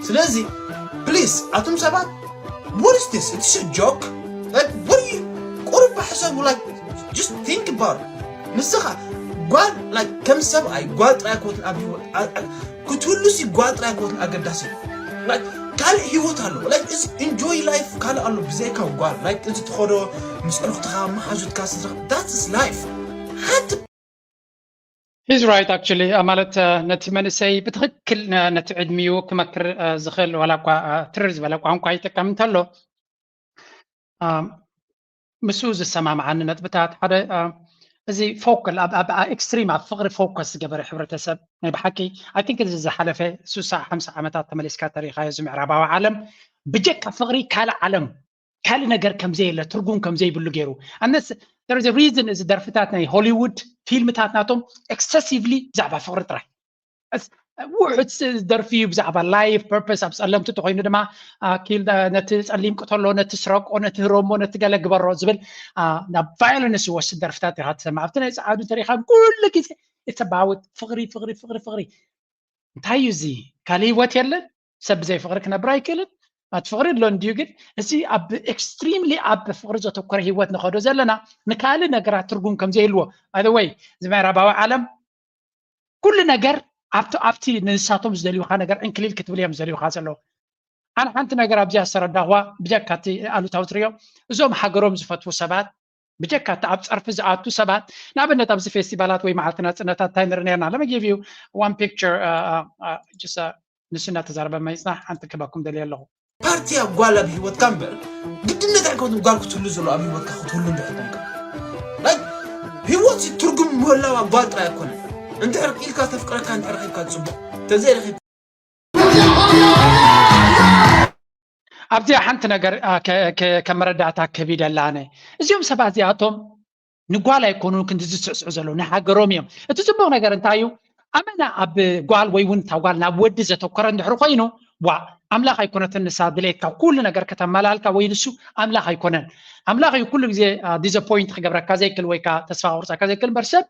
سلازي بليز اتم سبات what is this it's a joke like what are you قرب حسب like just think about it. نسخة قال like كم سبعة قال تراكوت الأبي كنت لوسي قال تراكوت الأقداسي like قال هيوت هلو like is enjoy life قال الله بزيكا وقال like إنت تخرو مسألة تخا ما حاجة كاسر that is life حتى He's right actually مالت نتمنى سي بتخكل نتعد ميو كمكر زخل ولا ترز ولا قام قايت كم تلو مسوز السماء معنا نتبتات هذا زي فوكل أب إكستريم أب فقر فوكس جبر حبرة سب يعني بحكي I think this is حلفة سوسة 5 عامات تمليس كتاريخ هاي زمع ربع وعالم بجك فقري كلا عالم كلا نجار كم زي لا ترجون كم زي بلوجيرو الناس there is a reason is درفتاتنا هوليوود فيلم تاتناتهم excessively زعبة فقر ترى وعد درفي بزعبة لايف بيربس أبسلم تتوقعين دما كيل نتسلم كتلو نتسرق أو نتهرم أو نتجلى جبر رزبل نا violence هو درفتات هات ما عرفتنا عادوا تاريخهم كل كذا it's about ፍቅሪ እንታይ እዩ እዚ ካልእ ህይወት የለን ሰብ ዘይ ፍቅሪ ክነብር ኣይክእልን ኣትፍቅሪ ኣሎ እንድዩ ግን እዚ ኣብ ኤክስትሪምሊ ኣብ ፍቅሪ ዘተኮረ ህይወት ንኸዶ ዘለና ንካልእ ነገራት ትርጉም ከም ዘይልዎ by the way ዝምዕራባዊ ዓለም ኩሉ ነገር ኣብቲ ንሳቶም ዝደልዩካ ነገር እንክሊል ክትብል እዮም ዝደልዩካ ዘለዉ ኣነ ሓንቲ ነገር ኣብዚ ኣሰረዳኽዋ ብጀካቲ ኣሉታዊ ትሪኦ እዞም ሃገሮም ዝፈትዉ ሰባት ብጀካቲ ኣብ ፀርፊ ዝኣቱ ሰባት ንኣብነት ኣብዚ ፌስቲቫላት ወይ መዓልቲ ናፅነታት እንታይ ንርኢ ነርና let me give you one picture just ንስና ተዛረበ ማይፅናሕ ሓንቲ ክበኩም ደልየ ኣለኹ ፓርቲ ኣጓላ ብሂወትካ እምበር ግድነት ኣይኮኑም ጓል ክትህሉ ዘሎ ኣብ ሂወትካ ክትህሉ እንዳይኮንካ ሂወት ትርጉም ምህላው ኣጓል ጥራይ ኣይኮነን እንድሕር ኢልካ ተፍቅረካ እንድሕር ኺብካ ትፅቡቕ ተዘይረኺብ ኣብዚኣ ሓንቲ ነገር ከመረዳእታ ከቢድ ኣላነ እዚኦም ሰባት እዚኣቶም ንጓል ኣይኮኑን ክንዲ ዝስዕስዑ ዘለዉ ንሃገሮም እዮም እቲ ፅቡቕ ነገር እንታይ እዩ ኣመና ኣብ ጓል ወይ እውን እታ ጓል ናብ ወዲ ዘተኮረ እንድሕር ኮይኑ ዋ ኣምላኽ ኣይኮነትን ንሳ ድሌትካ ኩሉ ነገር ከተመላልካ ወይ ንሱ ኣምላኽ ኣይኮነን ኣምላኽ እዩ ኩሉ ግዜ ዲስኣፖይንት ክገብረካ ዘይክእል ወይ ከዓ ተስፋ ክቁርፀካ ዘይክእል እምበር ሰብ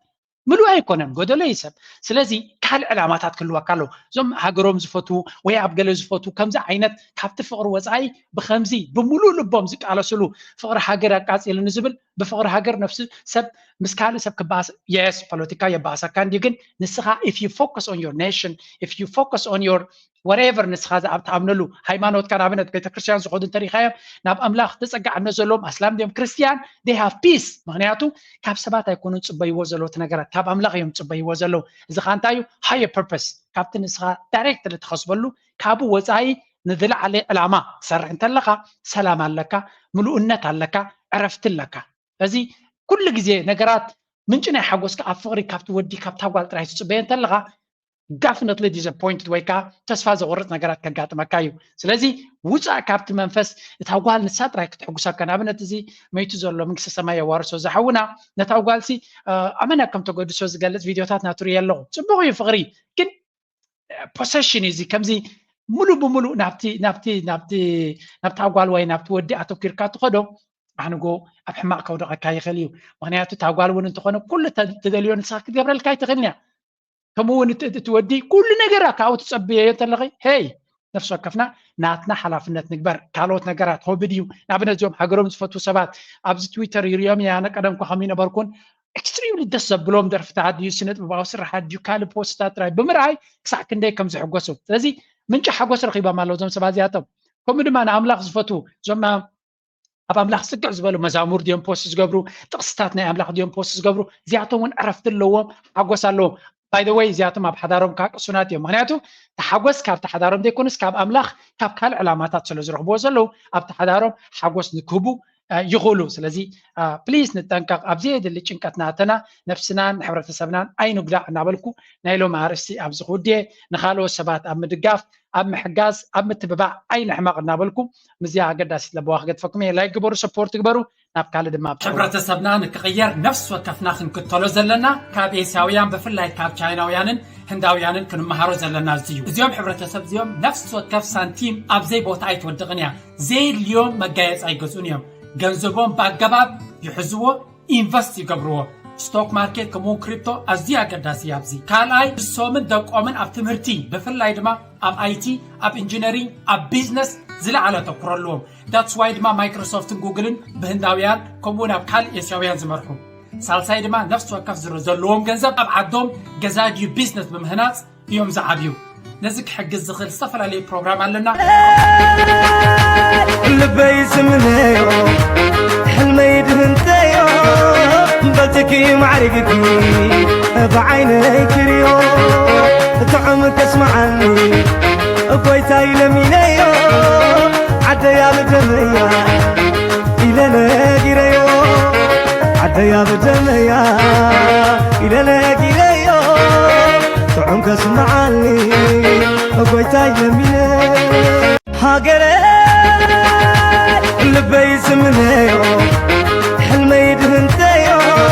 ምሉእ ኣይኮነን ጎደሎ እዩ ሰብ ስለዚ ካልእ ዕላማታት ክህልወካ ኣለዉ እዞም ሃገሮም ዝፈትዉ ወይ ኣብ ገለ ዝፈትዉ ከምዚ ዓይነት ካብቲ ፍቅሪ ወፃኢ ብከምዚ ብምሉእ ልቦም ዝቃለስሉ ፍቅሪ ሃገር ኣቃፂልኒ ዝብል ብፍቅሪ ሃገር ነፍሲ ሰብ ምስ ካልእ ሰብ ክበኣስ የስ ፖለቲካ የበኣሰካ እንድዩ ግን ንስኻ if you focus on your nation if you focus on your whatever ንስኻ ዝኣምነሉ ሃይማኖትካ ንኣብነት ቤተክርስትያን ዝኸዱ እንተሪኻዮም ናብ ኣምላኽ ተፀጋዕነት ዘለዎም ኣስላም ድዮም ክርስቲያን they have peace ምክንያቱ ካብ ሰባት ኣይኮኑን ፅበይዎ ዘለዉ እቲ ነገራት ካብ ኣምላኽ እዮም ፅበይዎ ዘለዉ እዚ ኻ እንታይ እዩ higher purpose ካብቲ ንስኻ ዳይሬክትሊ ትኸስበሉ ካብኡ ወፃኢ ንዝለዓለ ዕላማ ትሰርሕ እንተለኻ ሰላም ኣለካ ምሉእነት ኣለካ ዕረፍቲ ኣለካ እዚ ኩሉ ግዜ ነገራት ምንጭ ናይ ሓጎስካ ኣብ ፍቅሪ ካብቲ ወዲ ካብታ ጓል ጥራይ ትፅበየ እንተለኻ definitely disappointed ወይ ከዓ ተስፋ ዘቆርፅ ነገራት ከጋጥመካ እዩ ስለዚ ውፃእ ካብቲ መንፈስ እታ ጓል ንሳ ጥራይ ክትሕጉሰካ ንኣብነት እዚ መይቱ ዘሎ መንግስቲ ሰማይ የዋርሶ ዝሓውና ነታ ጓልሲ ኣመና ከም ተገድሶ ዝገልፅ ቪድዮታት ናትሪ ኣለኹ ፅቡቅ እዩ ፍቅሪ ግን ፖሴሽን እዚ ከምዚ ሙሉእ ብሙሉእ ናብታ ጓል ወይ ናብቲ ወዲ ኣተኪርካ ትኸዶ ኣነጎ ኣብ ሕማቕ ከውደቐካ ይኽእል እዩ ምክንያቱ እታ ጓል እውን እንተኾነ ኩሉ ተደልዮ ንስኻ ክትገብረልካ ኣይትኽእልን እያ ከምኡውን እትወዲ ኩሉ ነገራት ካብኡ ትፀብየ እንተለኺ ሄይ ነፍሲ ወከፍና ናትና ሓላፍነት ንግበር ካልኦት ነገራት ከቢድ እዩ ንኣብነት እዚኦም ሃገሮም ዝፈትዉ ሰባት ኣብዚ ትዊተር ይርዮም እያ ኣነ ቀደም ከ ከመይ ነበርኩን ኤክስትሪምሊ ደስ ዘብሎም ደርፍታት ድዩ ስነ ጥበባዊ ስራሓት ድዩ ካልእ ፖስታት ጥራይ ብምርኣይ ክሳዕ ክንደይ ከም ዝሕጎሱ ስለዚ ምንጪ ሓጎስ ረኺቦም ኣለዉ እዞም ሰባት እዚኣቶም ከምኡ ድማ ንኣምላኽ ዝፈትዉ እዞም ኣብ ኣምላኽ ፅግዕ ዝበሉ መዛሙር ድዮም ፖስት ዝገብሩ ጥቕስታት ናይ ኣምላኽ ድዮም ፖስት ዝገብሩ እዚኣቶም እውን ዕረፍቲ ኣለዎም ሓጎስ ኣለዎም by the way እዚኣቶም ኣብ ሓዳሮም ከዓ ቅሱናት እዮም ምክንያቱ ተሓጎስ ካብቲ ሓዳሮም ዘይኮንስ ካብ ኣምላኽ ካብ ካልእ ዕላማታት ስለ ዝረኽብዎ ዘለዉ ኣብቲ ሓዳሮም ሓጎስ ንክህቡ ይኽእሉ ስለዚ ፕሊዝ ንጠንቀቕ ኣብዚ የድሊ ጭንቀት ናተና ነፍስናን ሕብረተሰብናን ኣይንጉዳእ እናበልኩ ናይ ሎም ኣርእስቲ ኣብዚ ክውድየ ንካልኦት ሰባት ኣብ ምድጋፍ ኣብ ምሕጋዝ ኣብ ምትብባዕ ኣይንሕማቕ እናበልኩ ምዝያ ኣገዳሲት ለበዋ ክገድፈኩም እየ ላይክ ግበሩ ሰፖርት ግበሩ ናብ ካልእ ድማ ሕብረተሰብና ንክቕየር ነፍሲ ወከፍና ክንክተሎ ዘለና ካብ ኤስያውያን ብፍላይ ካብ ቻይናውያንን ህንዳውያንን ክንመሃሮ ዘለና እዩ እዚኦም ሕብረተሰብ እዚኦም ነፍሲ ወከፍ ሳንቲም ኣብዘይ ቦታ ኣይትወድቕን እያ ዘየድልዮም መጋየፂ ኣይገዝኡን እዮም ገንዘቦም ብኣገባብ ይሕዝዎ ኢንቨስት ይገብርዎ ስቶክ ማርኬት ከምኡውን ክሪፕቶ ኣዝዩ ኣገዳሲ እዩ ኣብዚ ካልኣይ ንሶምን ደቆምን ኣብ ትምህርቲ ብፍላይ ድማ ኣብ አይቲ ኣብ ኢንጂነሪንግ ኣብ ቢዝነስ ዝለዓለ ተኩሮ ኣለዎም ዳትስ ዋይ ድማ ማይክሮሶፍትን ጉግልን ብህንዳውያን ከምኡውን ኣብ ካልእ ኤስያውያን ዝመርሑ ሳልሳይ ድማ ነፍሲ ወከፍ ዘለዎም ገንዘብ ኣብ ዓዶም ገዛ ድዩ ቢዝነስ ብምህናፅ እዮም ዝዓብዩ ነዚ ክሕግዝ ዝኽእል ዝተፈላለዩ ፕሮግራም ኣለና ልበይ ስምነዮ ሕልመይ ድህንተዮ በልትኪ ማዕሪግኪ ብዓይነይ ክርዮ ጥዑም ከስማዓኒ እፎይታይ ለሚነዮ ዓደያ ብደመያ ኢለነጊረዮ ዓደያ ብደመያ ኢለነጊረዮ ጥዑም ከስማዓኒ እፎይታይ ለሚነዮ ሃገረ ልበይ ስምነዮ